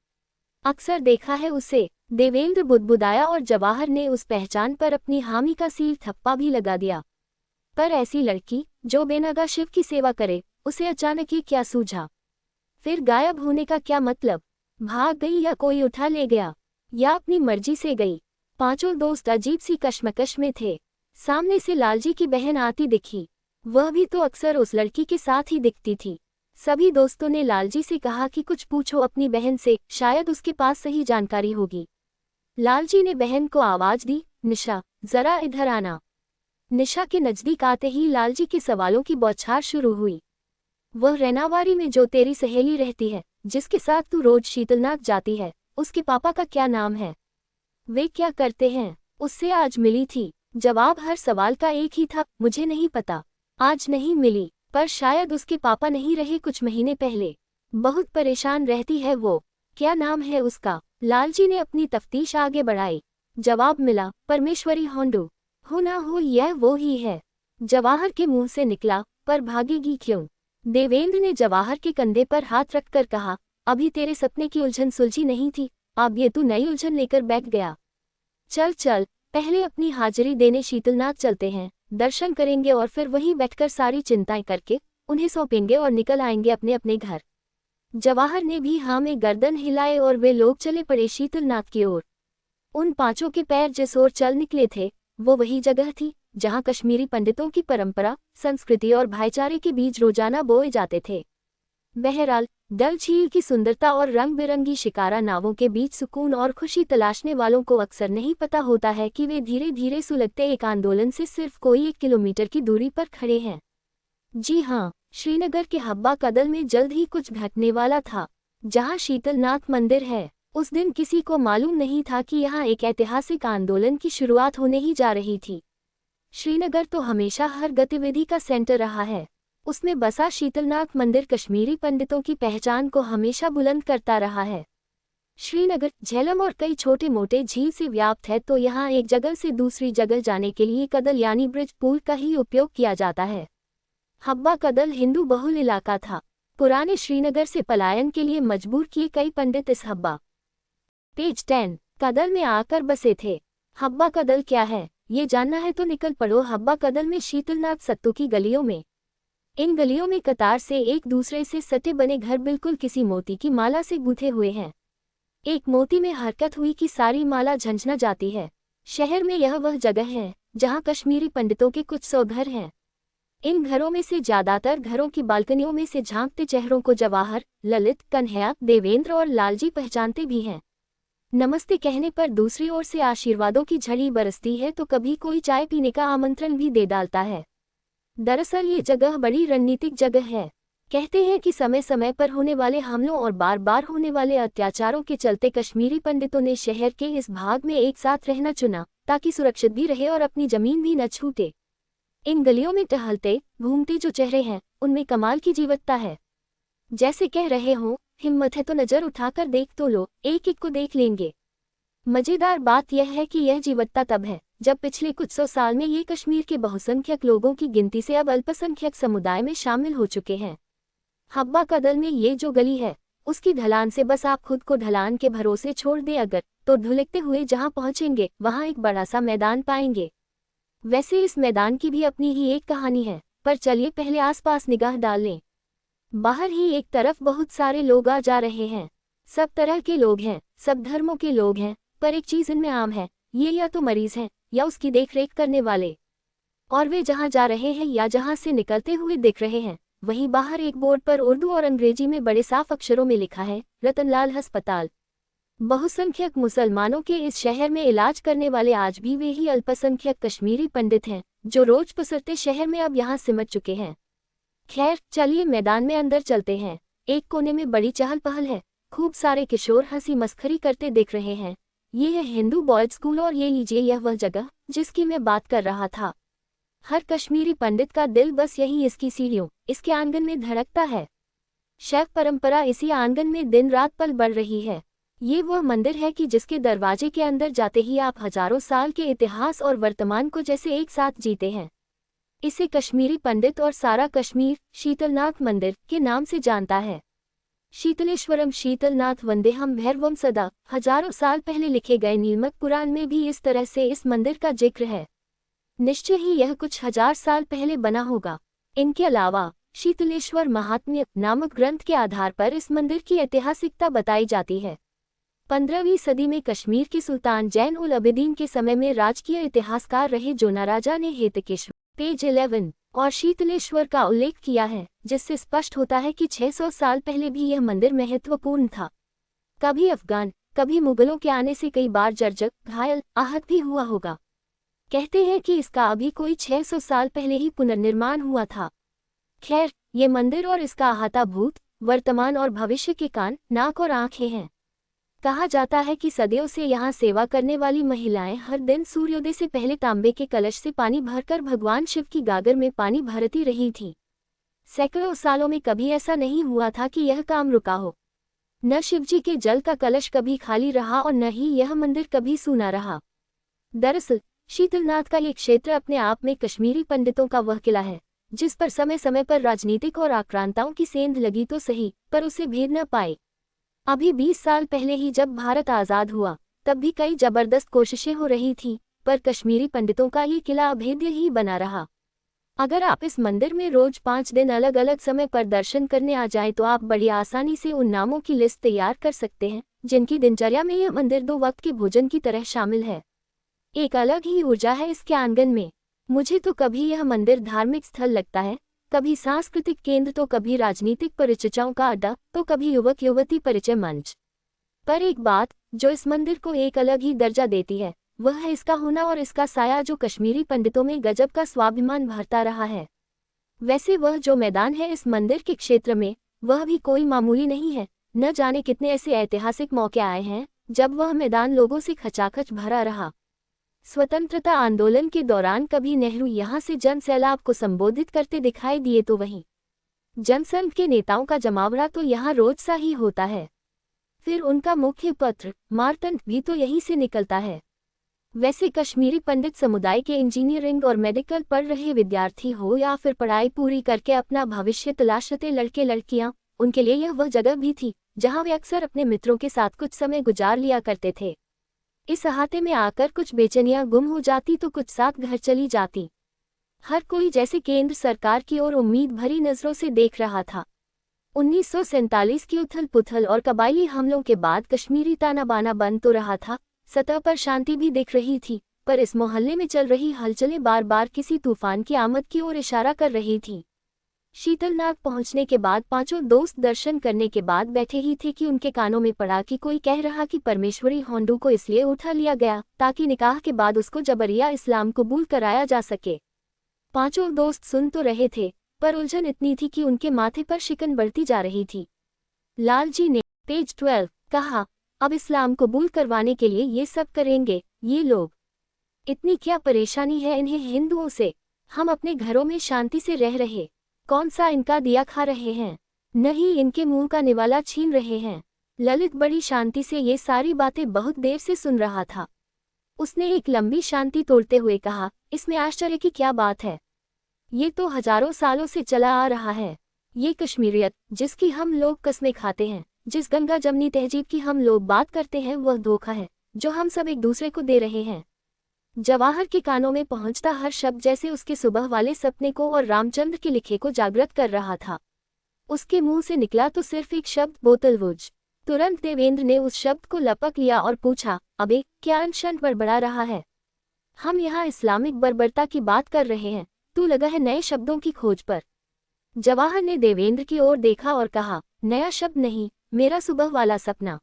अक्सर देखा है उसे। देवेंद्र बुदबुदाया और जवाहर ने उस पहचान पर अपनी हामी का सील थप्पा भी लगा दिया। पर ऐसी लड़की जो बेनगा शिव की सेवा करे, उसे अचानक ही क्या सूझा? फिर गायब होने का क्या मतलब? भाग गई या कोई उठा ले गया, या अपनी मर्जी से गई? पांचों दोस्त अजीब सी कश्मकश में थे। सामने से लालजी की बहन आती दिखी। वह भी तो अक्सर उस लड़की के साथ ही दिखती थी। सभी दोस्तों ने लालजी से कहा कि कुछ पूछो अपनी बहन से, शायद उसके पास सही जानकारी होगी। लालजी ने बहन को आवाज दी, निशा, जरा इधर आना। निशा के नजदीक आते ही लालजी के सवालों की बौछार शुरू हुई। वह रेनावारी में जो तेरी सहेली रहती है, जिसके साथ तू रोज शीतलनाथ जाती है, उसके पापा का क्या नाम है? वे क्या करते हैं? उससे आज मिली थी। जवाब हर सवाल का एक ही था, मुझे नहीं पता। आज नहीं मिली, पर शायद उसके पापा नहीं रहे कुछ महीने पहले। बहुत परेशान रहती है वो। क्या नाम है उसका? लालजी ने अपनी तफ्तीश आगे बढ़ाई। जवाब मिला, परमेश्वरी होंडू। हो ना हो यह वो ही है। जवाहर के मुंह से निकला, पर भागेगी क्यों? देवेंद्र ने जवाहर के कंधे पर हाथ रखकर कहा, अभी तेरे सपने की उलझन सुलझी नहीं थी, अब ये तू नई उलझन लेकर बैठ गया। चल चल, पहले अपनी हाजिरी देने शीतलनाथ चलते हैं, दर्शन करेंगे और फिर वहीं बैठकर सारी चिंताएं करके उन्हें सौंपेंगे और निकल आएंगे अपने अपने घर। जवाहर ने भी हाँ में गर्दन हिलाए और वे लोग चले पड़े शीतलनाथ की ओर। उन पांचों के पैर जिस ओर चल निकले थे, वो वही जगह थी जहां कश्मीरी पंडितों की परंपरा, संस्कृति और भाईचारे के बीज रोजाना बोए जाते थे। बहरहाल, डल झील की सुंदरता और रंग बिरंगी शिकारा नावों के बीच सुकून और खुशी तलाशने वालों को अक्सर नहीं पता होता है कि वे धीरे धीरे सुलगते एक आंदोलन से सिर्फ कोई 1 किलोमीटर की दूरी पर खड़े हैं। जी हाँ, श्रीनगर के हब्बा कदल में जल्द ही कुछ घटने वाला था। जहाँ शीतलनाथ मंदिर है, उस दिन किसी को मालूम नहीं था कि यहाँ एक ऐतिहासिक आंदोलन की शुरुआत होने ही जा रही थी। श्रीनगर तो हमेशा हर गतिविधि का सेंटर रहा है। उसमें बसा शीतलनाथ मंदिर कश्मीरी पंडितों की पहचान को हमेशा बुलंद करता रहा है। श्रीनगर झेलम और कई छोटे मोटे झील से व्याप्त है, तो यहाँ एक जगह से दूसरी जगह जाने के लिए कदल यानी ब्रिज पुल का ही उपयोग किया जाता है। हब्बा कदल हिंदू बहुल इलाका था। पुराने श्रीनगर से पलायन के लिए मजबूर किए कई पंडित इस हब्बा पेज 10 कदल में आकर बसे थे। हब्बा कदल क्या है, ये जानना है तो निकल पड़ो हब्बा कदल में शीतलनाथ सत्तू की गलियों में। इन गलियों में कतार से एक दूसरे से सटे बने घर बिल्कुल किसी मोती की माला से गूंथे हुए हैं। एक मोती में हरकत हुई कि सारी माला झंझना जाती है। शहर में यह वह जगह है जहां कश्मीरी पंडितों के कुछ 100 घर हैं। इन घरों में से ज्यादातर घरों की बालकनियों में से झांकते चेहरों को जवाहर, ललित, कन्हैया, देवेंद्र और लालजी पहचानते भी हैं। नमस्ते कहने पर दूसरी ओर से आशीर्वादों की झड़ी बरसती है, तो कभी कोई चाय पीने का आमंत्रण भी दे डालता है। दरअसल ये जगह बड़ी रणनीतिक जगह है। कहते हैं कि समय समय पर होने वाले हमलों और बार बार होने वाले अत्याचारों के चलते कश्मीरी पंडितों ने शहर के इस भाग में एक साथ रहना चुना, ताकि सुरक्षित भी रहे और अपनी जमीन भी न छूटे। इन गलियों में टहलते घूमते जो चेहरे हैं, उनमें कमाल की जीवत्ता है। जैसे कह रहे हों, हिम्मत है तो नजर उठाकर देख तो लो, एक एक को देख लेंगे। मजेदार बात यह है कि यह जीवत्ता तब है जब पिछले कुछ 100 साल में ये कश्मीर के बहुसंख्यक लोगों की गिनती से अब अल्पसंख्यक समुदाय में शामिल हो चुके हैं। हब्बा कदल में ये जो गली है, उसकी ढलान से बस आप खुद को ढलान के भरोसे छोड़ दें अगर, तो धुलकते हुए जहां पहुंचेंगे वहां एक बड़ा सा मैदान पाएंगे। वैसे इस मैदान की भी अपनी ही एक कहानी है, पर चलिए पहले आसपास निगाह डाल लें। बाहर ही एक तरफ बहुत सारे लोग आ जा रहे हैं। सब तरह के लोग हैं, सब धर्मों के लोग हैं, पर एक चीज इनमें आम है, ये या तो मरीज हैं या उसकी देखरेख करने वाले। और वे जहां जा रहे हैं या जहां से निकलते हुए दिख रहे हैं, वहीं बाहर एक बोर्ड पर उर्दू और अंग्रेजी में बड़े साफ अक्षरों में लिखा है, रतनलाल अस्पताल। बहुसंख्यक मुसलमानों के इस शहर में इलाज करने वाले आज भी वे ही अल्पसंख्यक कश्मीरी पंडित हैं, जो रोज पसरते शहर में अब यहाँ सिमट चुके हैं। खैर, चलिए मैदान में अंदर चलते हैं। एक कोने में बड़ी चहल पहल है, खूब सारे किशोर हंसी मस्खरी करते दिख रहे हैं। ये है हिंदू बॉयज स्कूल और ये लीजिए यह वह जगह जिसकी मैं बात कर रहा था। हर कश्मीरी पंडित का दिल बस यही इसकी सीढ़ियों, इसके आंगन में धड़कता है। शैव परंपरा इसी आंगन में दिन रात पल बढ़ रही है। ये वह मंदिर है कि जिसके दरवाजे के अंदर जाते ही आप हजारों साल के इतिहास और वर्तमान को जैसे एक साथ जीते हैं। इसे कश्मीरी पंडित और सारा कश्मीर शीतलनाथ मंदिर के नाम से जानता है। शीतलेश्वरम शीतलनाथ वंदेहम भैरवम सदा, हजारों साल पहले लिखे गए नीलमत पुराण में भी इस तरह से इस मंदिर का जिक्र है। निश्चय ही यह कुछ 1000 साल पहले बना होगा। इनके अलावा शीतलेश्वर महात्म्य नामक ग्रंथ के आधार पर इस मंदिर की ऐतिहासिकता बताई जाती है। 15वीं सदी में कश्मीर के सुल्तान जैन उल अबिदीन के समय में राजकीय इतिहासकार रहे जोना राजा ने हेतकेश्वर पेज 11 और शीतलेश्वर का उल्लेख किया है, जिससे स्पष्ट होता है कि 600 साल पहले भी यह मंदिर महत्वपूर्ण था। कभी अफगान, कभी मुगलों के आने से कई बार जर्जर, घायल, आहत भी हुआ होगा। कहते हैं कि इसका अभी कोई 600 साल पहले ही पुनर्निर्माण हुआ था। खैर, ये मंदिर और इसका अहाता भूत, वर्तमान और भविष्य के कान, नाक और आंखें हैं। कहा जाता है कि सदियों से यहाँ सेवा करने वाली महिलाएं हर दिन सूर्योदय से पहले तांबे के कलश से पानी भरकर भगवान शिव की गागर में पानी भरती रही थीं। सैकड़ों सालों में कभी ऐसा नहीं हुआ था कि यह काम रुका हो। न शिवजी के जल का कलश कभी खाली रहा और न ही यह मंदिर कभी सूना रहा। दरअसल शीतलनाथ का ये क्षेत्र अपने आप में कश्मीरी पंडितों का वह किला है, जिस पर समय समय पर राजनीतिक और आक्रांताओं की सेंध लगी तो सही, पर उसे भेद न पाए। अभी 20 साल पहले ही जब भारत आज़ाद हुआ, तब भी कई जबरदस्त कोशिशें हो रही थीं, पर कश्मीरी पंडितों का ये किला अभेद्य ही बना रहा। अगर आप इस मंदिर में रोज 5 दिन अलग अलग समय पर दर्शन करने आ जाएं तो आप बड़ी आसानी से उन नामों की लिस्ट तैयार कर सकते हैं जिनकी दिनचर्या में यह मंदिर 2 वक्त के भोजन की तरह शामिल है। एक अलग ही ऊर्जा है इसके आंगन में। मुझे तो कभी यह मंदिर धार्मिक स्थल लगता है, कभी सांस्कृतिक केंद्र, तो कभी राजनीतिक परिचर्चाओं का अड्डा, तो कभी युवक युवती परिचय मंच। पर एक बात जो इस मंदिर को एक अलग ही दर्जा देती है वह है इसका होना और इसका साया, जो कश्मीरी पंडितों में गजब का स्वाभिमान भरता रहा है। वैसे वह जो मैदान है इस मंदिर के क्षेत्र में, वह भी कोई मामूली नहीं है। न जाने कितने ऐसे ऐतिहासिक मौके आए हैं जब वह मैदान लोगों से खचाखच भरा रहा। स्वतंत्रता आंदोलन के दौरान कभी नेहरू यहाँ से जन सैलाब को संबोधित करते दिखाई दिए तो वहीं जनसंघ के नेताओं का जमावड़ा तो यहाँ रोज सा ही होता है। फिर उनका मुख्य पत्र मारतंड भी तो यहीं से निकलता है। वैसे कश्मीरी पंडित समुदाय के इंजीनियरिंग और मेडिकल पढ़ रहे विद्यार्थी हो या फिर पढ़ाई पूरी करके अपना भविष्य तलाशते लड़के लड़कियां, उनके लिए यह वह जगह भी थी जहां वे अक्सर अपने मित्रों के साथ कुछ समय गुजार लिया करते थे। इस अहाते में आकर कुछ बेचैनियां गुम हो जाती तो कुछ साथ घर चली जाती। हर कोई जैसे केंद्र सरकार की ओर उम्मीद भरी नजरों से देख रहा था। 1947 की उथल पुथल और कबायली हमलों के बाद कश्मीरी ताना बाना बंद तो रहा था, सतह पर शांति भी दिख रही थी, पर इस मोहल्ले में चल रही हलचलें बार बार किसी तूफान की आमद की ओर इशारा कर रही थीं। शीतलनाथ पहुंचने के बाद पांचों दोस्त दर्शन करने के बाद बैठे ही थे कि उनके कानों में पड़ा कि कोई कह रहा कि परमेश्वरी होंडू को इसलिए उठा लिया गया ताकि निकाह के बाद उसको जबरिया इस्लाम कबूल कराया जा सके। पांचों दोस्त सुन तो रहे थे, पर उलझन इतनी थी कि उनके माथे पर शिकन बढ़ती जा रही थी। लालजी ने पेज 12 कहा, अब इस्लाम कबूल करवाने के लिए ये सब करेंगे ये लोग। इतनी क्या परेशानी है इन्हें हिंदुओं से? हम अपने घरों में शांति से रह रहे, कौन सा इनका दिया खा रहे हैं, न ही इनके मुंह का निवाला छीन रहे हैं। ललित बड़ी शांति से ये सारी बातें बहुत देर से सुन रहा था। उसने एक लंबी शांति तोड़ते हुए कहा, इसमें आश्चर्य की क्या बात है? ये तो हजारों सालों से चला आ रहा है। ये कश्मीरियत जिसकी हम लोग कस्में खाते हैं, जिस गंगा जमनी तहजीब की हम लोग बात करते हैं, वह धोखा है जो हम सब एक दूसरे को दे रहे हैं। जवाहर के कानों में पहुंचता हर शब्द जैसे उसके सुबह वाले सपने को और रामचंद्र के लिखे को जागृत कर रहा था। उसके मुंह से निकला तो सिर्फ एक शब्द, बोतलवुज। तुरंत देवेंद्र ने उस शब्द को लपक लिया और पूछा, अबे क्या अनशन बड़बड़ा रहा है? हम यहाँ इस्लामिक बर्बरता की बात कर रहे हैं, तू लगा है नए शब्दों की खोज पर। जवाहर ने देवेंद्र की ओर देखा और कहा, नया शब्द नहीं, मेरा सुबह वाला सपना।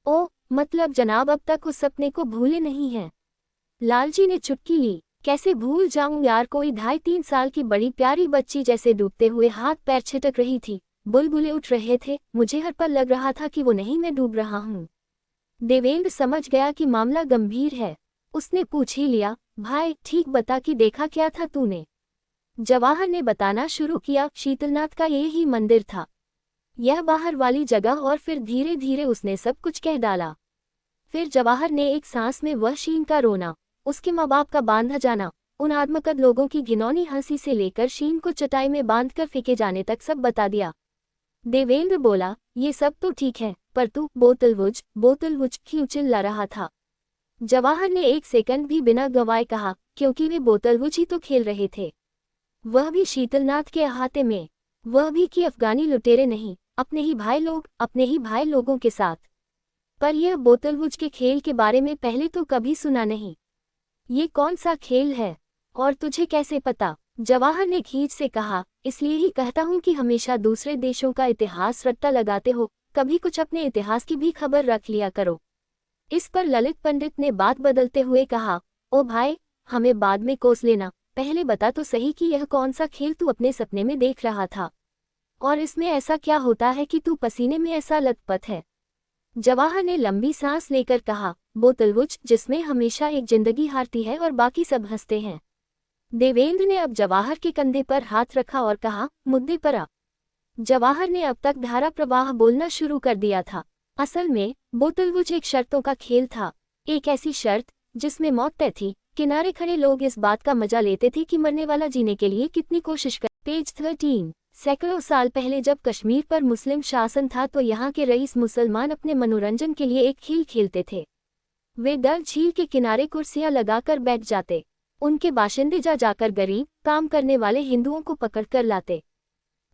ओ, मतलब जनाब अब तक उस सपने को भूले नहीं हैं? लालजी ने चुटकी ली, कैसे भूल जाऊं यार, कोई 2.5-3 साल की बड़ी प्यारी बच्ची जैसे डूबते हुए हाथ पैर छिटक रही थी, बुलबुले उठ रहे थे, मुझे हर पल लग रहा था कि वो नहीं मैं डूब रहा हूँ। देवेंद्र समझ गया कि मामला गंभीर है। उसने पूछ ही लिया, भाई ठीक बता कि देखा क्या था तूने? जवाहर ने बताना शुरू किया, शीतलनाथ का ये ही मंदिर था, यह बाहर वाली जगह, और फिर धीरे धीरे उसने सब कुछ कह डाला। फिर जवाहर ने एक सांस में वह शीन का रोना, उसके माँ बाप का बांधा जाना, उन आत्मकद लोगों की घिनौनी हंसी से लेकर शीन को चटाई में बांधकर फेंके जाने तक सब बता दिया। देवेंद्र बोला, ये सब तो ठीक है, पर तू बोतलवुज क्यों चिल्ला रहा था? जवाहर ने 1 सेकंड भी बिना गवाए कहा, क्योंकि वे बोतलवुज ही तो खेल रहे थे, वह भी शीतलनाथ के अहाते में, वह भी कि अफगानी लुटेरे नहीं, अपने ही भाई लोग, अपने ही भाई लोगों के साथ। पर यह बोतलवुज के खेल के बारे में पहले तो कभी सुना नहीं। ये कौन सा खेल है और तुझे कैसे पता? जवाहर ने खींच से कहा, इसलिए ही कहता हूँ कि हमेशा दूसरे देशों का इतिहास रट्टा लगाते हो, कभी कुछ अपने इतिहास की भी खबर रख लिया करो। इस पर ललित पंडित ने बात बदलते हुए कहा, ओ भाई, हमें बाद में कोस लेना, पहले बता तो सही कि यह कौन सा खेल तू अपने सपने में देख रहा था, और इसमें ऐसा क्या होता है कि तू पसीने में ऐसा लथपथ है? जवाहर ने लंबी सांस लेकर कहा, बोतलवुच, जिसमें हमेशा एक जिंदगी हारती है और बाकी सब हंसते हैं। देवेंद्र ने अब जवाहर के कंधे पर हाथ रखा और कहा, मुद्दे पर आ। जवाहर ने अब तक धारा प्रवाह बोलना शुरू कर दिया था। असल में बोतलवुच एक शर्तों का खेल था, एक ऐसी शर्त जिसमें मौत तय थी। किनारे खड़े लोग इस बात का मजा लेते थे कि मरने वाला जीने के लिए कितनी कोशिश कर। पेज 13। सैकड़ों साल पहले जब कश्मीर पर मुस्लिम शासन था तो यहाँ के रईस मुसलमान अपने मनोरंजन के लिए एक खेल खेलते थे। वे डल झील के किनारे कुर्सियां लगाकर बैठ जाते। उनके बाशिंदे जा जाकर गरीब काम करने वाले हिंदुओं को पकड़ कर लाते।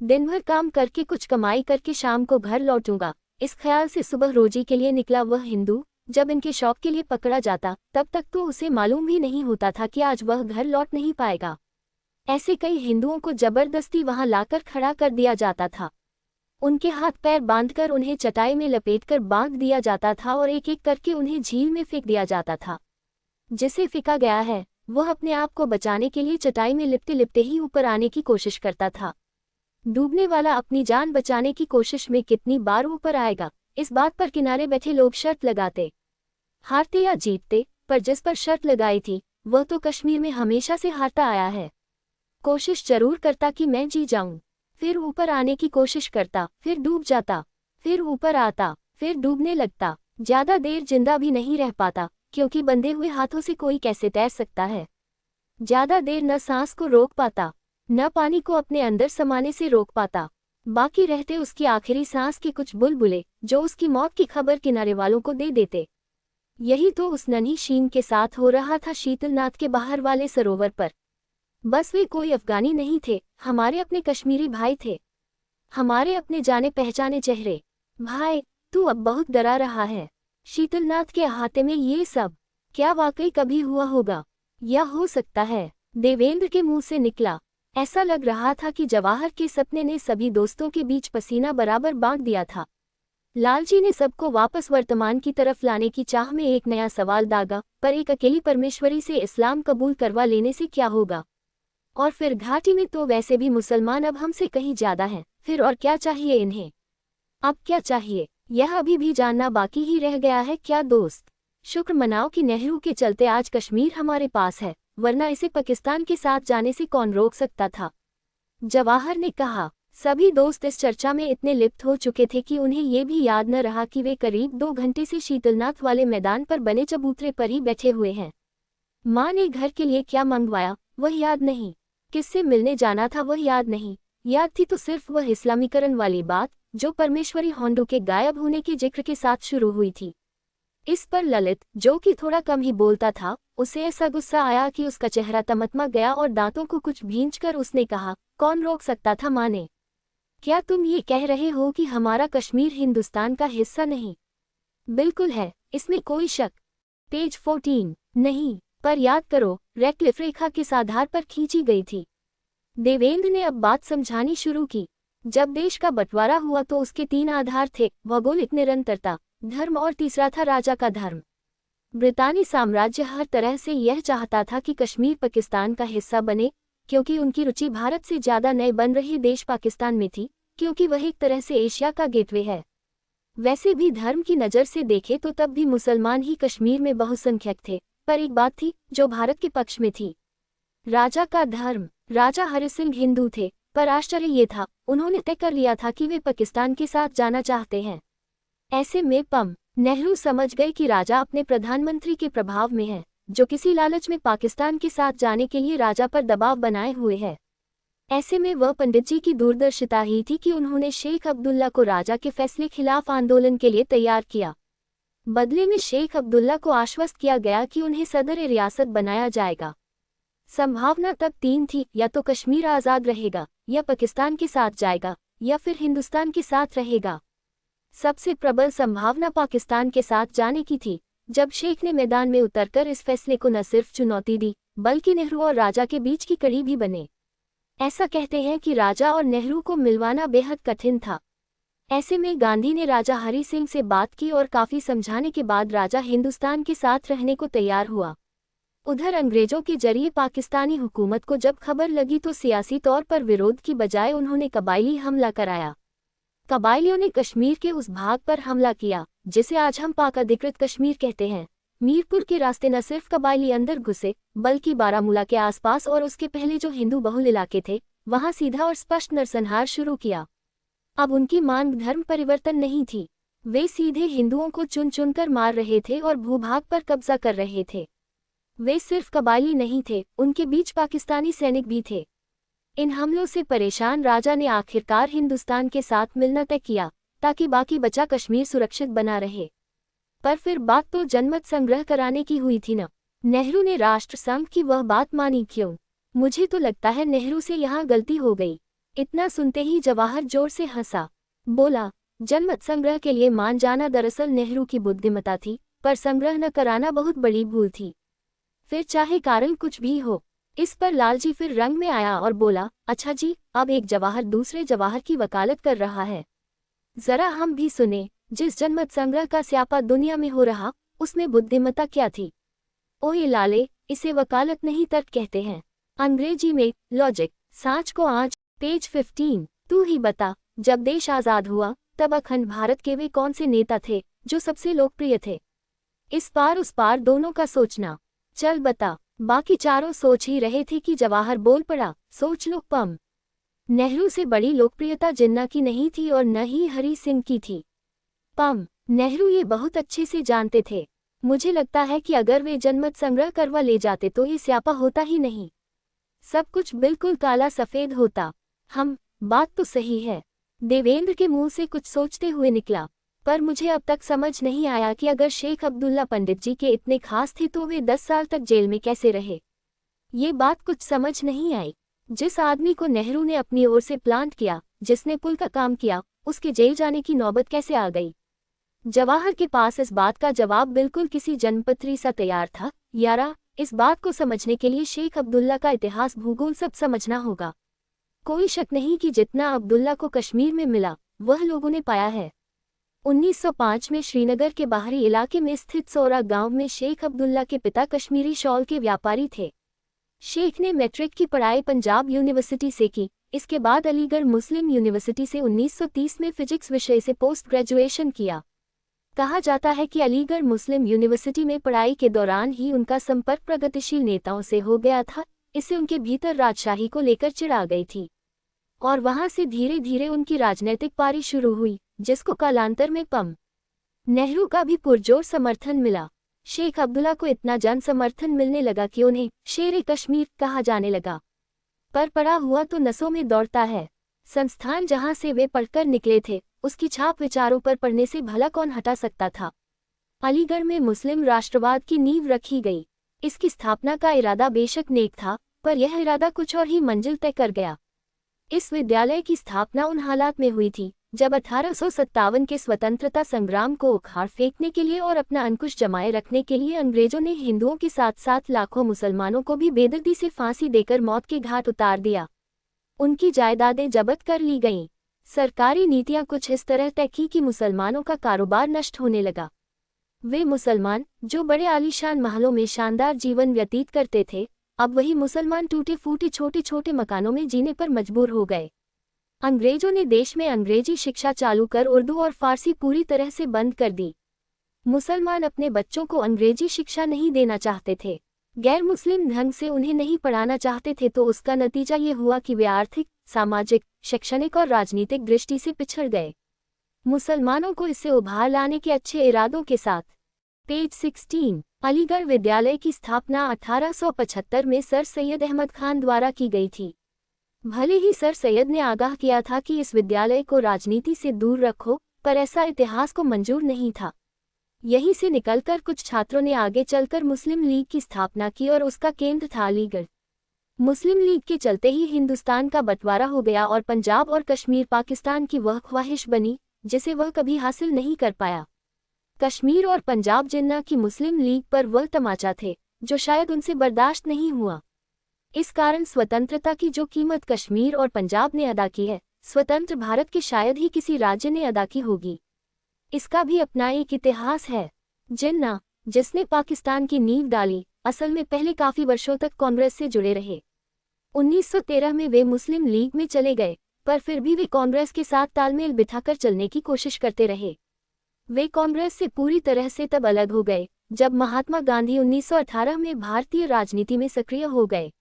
दिन भर काम करके कुछ कमाई करके शाम को घर लौटूंगा, इस ख्याल से सुबह रोजी के लिए निकला वह हिंदू जब इनके शौक के लिए पकड़ा जाता तब तक तो उसे मालूम भी नहीं होता था कि आज वह घर लौट नहीं पाएगा। ऐसे कई हिंदुओं को जबरदस्ती वहां लाकर खड़ा कर दिया जाता था। उनके हाथ पैर बांधकर उन्हें चटाई में लपेटकर बांध दिया जाता था और एक एक करके उन्हें झील में फेंक दिया जाता था। जिसे फेंका गया है वह अपने आप को बचाने के लिए चटाई में लिपटे लिपटे ही ऊपर आने की कोशिश करता था। डूबने वाला अपनी जान बचाने की कोशिश में कितनी बार ऊपर आएगा, इस बात पर किनारे बैठे लोग शर्त लगाते। हारते या जीतते, पर जिस पर शर्त लगाई थी वह तो कश्मीर में हमेशा से हारता आया है। कोशिश जरूर करता कि मैं जी जाऊं, फिर ऊपर आने की कोशिश करता, फिर डूब जाता, फिर ऊपर आता, फिर डूबने लगता। ज्यादा देर जिंदा भी नहीं रह पाता, क्योंकि बंधे हुए हाथों से कोई कैसे तैर सकता है। ज्यादा देर न सांस को रोक पाता, न पानी को अपने अंदर समाने से रोक पाता। बाकी रहते उसकी आखिरी सांस के कुछ बुलबुले जो उसकी मौत की खबर किनारे वालों को दे देते। यही तो उस नन्ही शीन के साथ हो रहा था शीतलनाथ के बाहर वाले सरोवर पर। बस वे कोई अफगानी नहीं थे, हमारे अपने कश्मीरी भाई थे, हमारे अपने जाने पहचाने चेहरे। भाई, तू अब बहुत डरा रहा है। शीतलनाथ के अहाते में ये सब क्या वाकई कभी हुआ होगा, या हो सकता है? देवेंद्र के मुंह से निकला। ऐसा लग रहा था कि जवाहर के सपने ने सभी दोस्तों के बीच पसीना बराबर बांट दिया था। लालजी ने सबको वापस वर्तमान की तरफ लाने की चाह में एक नया सवाल दागा, पर एक अकेली परमेश्वरी से इस्लाम कबूल करवा लेने से क्या होगा? और फिर घाटी में तो वैसे भी मुसलमान अब हमसे कहीं ज्यादा हैं, फिर और क्या चाहिए इन्हें? अब क्या चाहिए, यह अभी भी जानना बाकी ही रह गया है। क्या दोस्त, शुक्र मनाओ कि नेहरू के चलते आज कश्मीर हमारे पास है, वरना इसे पाकिस्तान के साथ जाने से कौन रोक सकता था? जवाहर ने कहा। सभी दोस्त इस चर्चा में इतने लिप्त हो चुके थे कि उन्हें ये भी याद न रहा कि वे करीब 2 घंटे से शीतलनाथ वाले मैदान पर बने चबूतरे पर ही बैठे हुए हैं। माँ ने घर के लिए क्या मंगवाया वह याद नहीं, किससे मिलने जाना था वह याद नहीं, याद थी तो सिर्फ वह इस्लामीकरण वाली बात जो परमेश्वरी होंडो के गायब होने के जिक्र के साथ शुरू हुई थी। इस पर ललित, जो कि थोड़ा कम ही बोलता था, उसे ऐसा गुस्सा आया कि उसका चेहरा तमतमा गया और दांतों को कुछ भींचकर उसने कहा, कौन रोक सकता था माँ ने? क्या तुम ये कह रहे हो कि हमारा कश्मीर हिंदुस्तान का हिस्सा नहीं? बिल्कुल है, इसमें कोई शक। पेज 14। नहीं, पर याद करो, रेडक्लिफ रेखा किस आधार पर खींची गई थी? देवेंद्र ने अब बात समझानी शुरू की। जब देश का बंटवारा हुआ तो उसके 3 आधार थे, भौगोलिक निरंतरता, धर्म और तीसरा था राजा का धर्म। ब्रितानी साम्राज्य हर तरह से यह चाहता था कि कश्मीर पाकिस्तान का हिस्सा बने, क्योंकि उनकी रुचि भारत से ज्यादा नए बन रहे देश पाकिस्तान में थी, क्योंकि वह एक तरह से एशिया का गेटवे है। वैसे भी धर्म की नज़र से देखे तो तब भी मुसलमान ही कश्मीर में बहुसंख्यक थे, पर एक बात थी जो भारत के पक्ष में थी, राजा का धर्म। राजा हरि सिंह हिंदू थे, पर आश्चर्य ये था, उन्होंने तय कर लिया था कि वे पाकिस्तान के साथ जाना चाहते हैं। ऐसे में नेहरू समझ गए कि राजा अपने प्रधानमंत्री के प्रभाव में है, जो किसी लालच में पाकिस्तान के साथ जाने के लिए राजा पर दबाव बनाए हुए है। ऐसे में वह पंडित जी की दूरदर्शिता ही थी कि उन्होंने शेख अब्दुल्ला को राजा के फैसले खिलाफ आंदोलन के लिए तैयार किया। बदले में शेख अब्दुल्ला को आश्वस्त किया गया कि उन्हें सदर रियासत बनाया जाएगा। संभावना तब 3 थी, या तो कश्मीर आज़ाद रहेगा, या पाकिस्तान के साथ जाएगा, या फिर हिंदुस्तान के साथ रहेगा। सबसे प्रबल संभावना पाकिस्तान के साथ जाने की थी। जब शेख ने मैदान में उतरकर इस फैसले को न सिर्फ चुनौती दी, बल्कि नेहरू और राजा के बीच की कड़ी भी बने। ऐसा कहते हैं कि राजा और नेहरू को मिलवाना बेहद कठिन था। ऐसे में गांधी ने राजा हरि सिंह से बात की और काफी समझाने के बाद राजा हिंदुस्तान के साथ रहने को तैयार हुआ। उधर अंग्रेजों के जरिए पाकिस्तानी हुकूमत को जब खबर लगी तो सियासी तौर पर विरोध की बजाय उन्होंने कबायली हमला कराया। कबायलियों ने कश्मीर के उस भाग पर हमला किया जिसे आज हम पाक अधिकृत कश्मीर कहते हैं। मीरपुर के रास्ते न सिर्फ कबायली अंदर घुसे, बल्कि बारामूला के आसपास और उसके पहले जो हिंदू बहुल इलाके थे, वहां सीधा और स्पष्ट नरसंहार शुरू किया। अब उनकी मांग धर्म परिवर्तन नहीं थी, वे सीधे हिंदुओं को चुन चुनकर मार रहे थे और भूभाग पर कब्जा कर रहे थे। वे सिर्फ कबायली नहीं थे, उनके बीच पाकिस्तानी सैनिक भी थे। इन हमलों से परेशान राजा ने आखिरकार हिंदुस्तान के साथ मिलना तय किया, ताकि बाकी बचा कश्मीर सुरक्षित बना रहे। पर फिर बात तो जनमत संग्रह कराने की हुई थी न। नेहरू ने राष्ट्र संघ की वह बात मानी क्यों? मुझे तो लगता है नेहरू से यहाँ गलती हो गई। इतना सुनते ही जवाहर जोर से हंसा, बोला, जनमत संग्रह के लिए मान जाना दरअसल नेहरू की बुद्धिमत्ता थी, पर संग्रह न कराना बहुत बड़ी भूल थी। फिर चाहे कारण कुछ भी हो। इस पर लालजी फिर रंग में आया और बोला, अच्छा जी, अब एक जवाहर दूसरे जवाहर की वकालत कर रहा है। जरा हम भी सुने, जिस जनमत संग्रह का स्यापा दुनिया में हो रहा, उसमें बुद्धिमत्ता क्या थी? ओए लाले, इसे वकालत नहीं तर्क कहते हैं। अंग्रेजी में लॉजिक। सांच को आँच। पेज 15। तू ही बता, जब देश आजाद हुआ तब अखंड भारत के वे कौन से नेता थे जो सबसे लोकप्रिय थे? इस पार उस पार दोनों का सोचना। चल बता। बाकी चारों सोच ही रहे थे कि जवाहर बोल पड़ा, सोच लो पम। नेहरू से बड़ी लोकप्रियता जिन्ना की नहीं थी और न ही हरि सिंह की थी। पम। नेहरू ये बहुत अच्छे से जानते थे। मुझे लगता है कि अगर वे जनमत संग्रह करवा ले जाते तो ये स्यापा होता ही नहीं, सब कुछ बिल्कुल काला सफेद होता। बात तो सही है। देवेंद्र के मुंह से कुछ सोचते हुए निकला, पर मुझे अब तक समझ नहीं आया कि अगर शेख अब्दुल्ला पंडित जी के इतने खास थे तो वे 10 साल तक जेल में कैसे रहे? ये बात कुछ समझ नहीं आई। जिस आदमी को नेहरू ने अपनी ओर से प्लांट किया, जिसने पुल का काम किया, उसके जेल जाने की नौबत कैसे आ गई? जवाहर के पास इस बात का जवाब बिल्कुल किसी जन्मपत्री सा तैयार था। यारा, इस बात को समझने के लिए शेख अब्दुल्ला का इतिहास भूगोल सब समझना होगा। कोई शक नहीं कि जितना अब्दुल्ला को कश्मीर में मिला, वह लोगों ने पाया है। 1905 में श्रीनगर के बाहरी इलाके में स्थित सोरा गांव में शेख अब्दुल्ला के पिता कश्मीरी शॉल के व्यापारी थे। शेख ने मैट्रिक की पढ़ाई पंजाब यूनिवर्सिटी से की। इसके बाद अलीगढ़ मुस्लिम यूनिवर्सिटी से 1930 में फिजिक्स विषय से पोस्ट ग्रेजुएशन किया। कहा जाता है कि अलीगढ़ मुस्लिम यूनिवर्सिटी में पढ़ाई के दौरान ही उनका संपर्क प्रगतिशील नेताओं से हो गया था। इससे उनके भीतर राजशाही को लेकर चिढ़ आ गई थी और वहां से धीरे धीरे उनकी राजनैतिक पारी शुरू हुई, जिसको कालांतर में पम। नेहरू का भी पुरजोर समर्थन मिला। शेख अब्दुल्ला को इतना जन समर्थन मिलने लगा कि उन्हें शेर कश्मीर कहा जाने लगा। पर पढ़ा हुआ तो नसों में दौड़ता है। संस्थान जहां से वे पढ़कर निकले थे, उसकी छाप विचारों पर पढ़ने से भला कौन हटा सकता था? अलीगढ़ में मुस्लिम राष्ट्रवाद की नींव रखी गई। इसकी स्थापना का इरादा बेशक नेक था, पर यह इरादा कुछ और ही मंजिल तय कर गया। इस विद्यालय की स्थापना उन हालात में हुई थी जब 1857 के स्वतंत्रता संग्राम को उखाड़ फेंकने के लिए और अपना अंकुश जमाए रखने के लिए अंग्रेजों ने हिंदुओं के साथ साथ लाखों मुसलमानों को भी बेदर्दी से फांसी देकर मौत के घाट उतार दिया। उनकी जायदादें जब्त कर ली गईं। सरकारी नीतियां कुछ इस तरह तय की कि मुसलमानों का कारोबार नष्ट होने लगा। वे मुसलमान जो बड़े आलीशान महलों में शानदार जीवन व्यतीत करते थे, अब वही मुसलमान टूटे फूटे छोटे छोटे मकानों में जीने पर मजबूर हो गए। अंग्रेजों ने देश में अंग्रेजी शिक्षा चालू कर उर्दू और फारसी पूरी तरह से बंद कर दी। मुसलमान अपने बच्चों को अंग्रेजी शिक्षा नहीं देना चाहते थे, गैर मुस्लिम ढंग से उन्हें नहीं पढ़ाना चाहते थे, तो उसका नतीजा ये हुआ कि वे आर्थिक, सामाजिक, शैक्षणिक और राजनीतिक दृष्टि से पिछड़ गए। मुसलमानों को इससे उभार लाने के अच्छे इरादों के साथ पेज 16 अलीगढ़ विद्यालय की स्थापना 1875 में सर सैयद अहमद खान द्वारा की गई थी। भले ही सर सैयद ने आगाह किया था कि इस विद्यालय को राजनीति से दूर रखो, पर ऐसा इतिहास को मंजूर नहीं था। यहीं से निकलकर कुछ छात्रों ने आगे चलकर मुस्लिम लीग की स्थापना की और उसका केंद्र था अलीगढ़। मुस्लिम लीग के चलते ही हिंदुस्तान का बंटवारा हो गया और पंजाब और कश्मीर पाकिस्तान की वह ख्वाहिश बनी जिसे वह कभी हासिल नहीं कर पाया। कश्मीर और पंजाब जिन्ना की मुस्लिम लीग पर वह तमाचा थे जो शायद उनसे बर्दाश्त नहीं हुआ। इस कारण स्वतंत्रता की जो कीमत कश्मीर और पंजाब ने अदा की है, स्वतंत्र भारत के शायद ही किसी राज्य ने अदा की होगी। इसका भी अपना एक इतिहास है। जिन्ना, जिसने पाकिस्तान की नींव डाली, असल में पहले काफी वर्षों तक कांग्रेस से जुड़े रहे। 1913 में वे मुस्लिम लीग में चले गए, पर फिर भी वे कांग्रेस के साथ तालमेल बिठाकर चलने की कोशिश करते रहे। वे कांग्रेस से पूरी तरह से तब अलग हो गए जब महात्मा गांधी 1918 में भारतीय राजनीति में सक्रिय हो गए।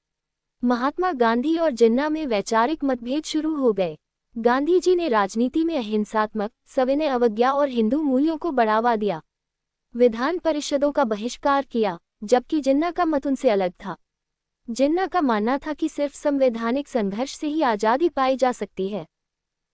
महात्मा गांधी और जिन्ना में वैचारिक मतभेद शुरू हो गए। गांधी जी ने राजनीति में अहिंसात्मक, सविनय अवज्ञा और हिंदू मूल्यों को बढ़ावा दिया। विधान परिषदों का बहिष्कार किया, जबकि जिन्ना का मत उनसे अलग था। जिन्ना का मानना था कि सिर्फ संवैधानिक संघर्ष से ही आज़ादी पाई जा सकती है।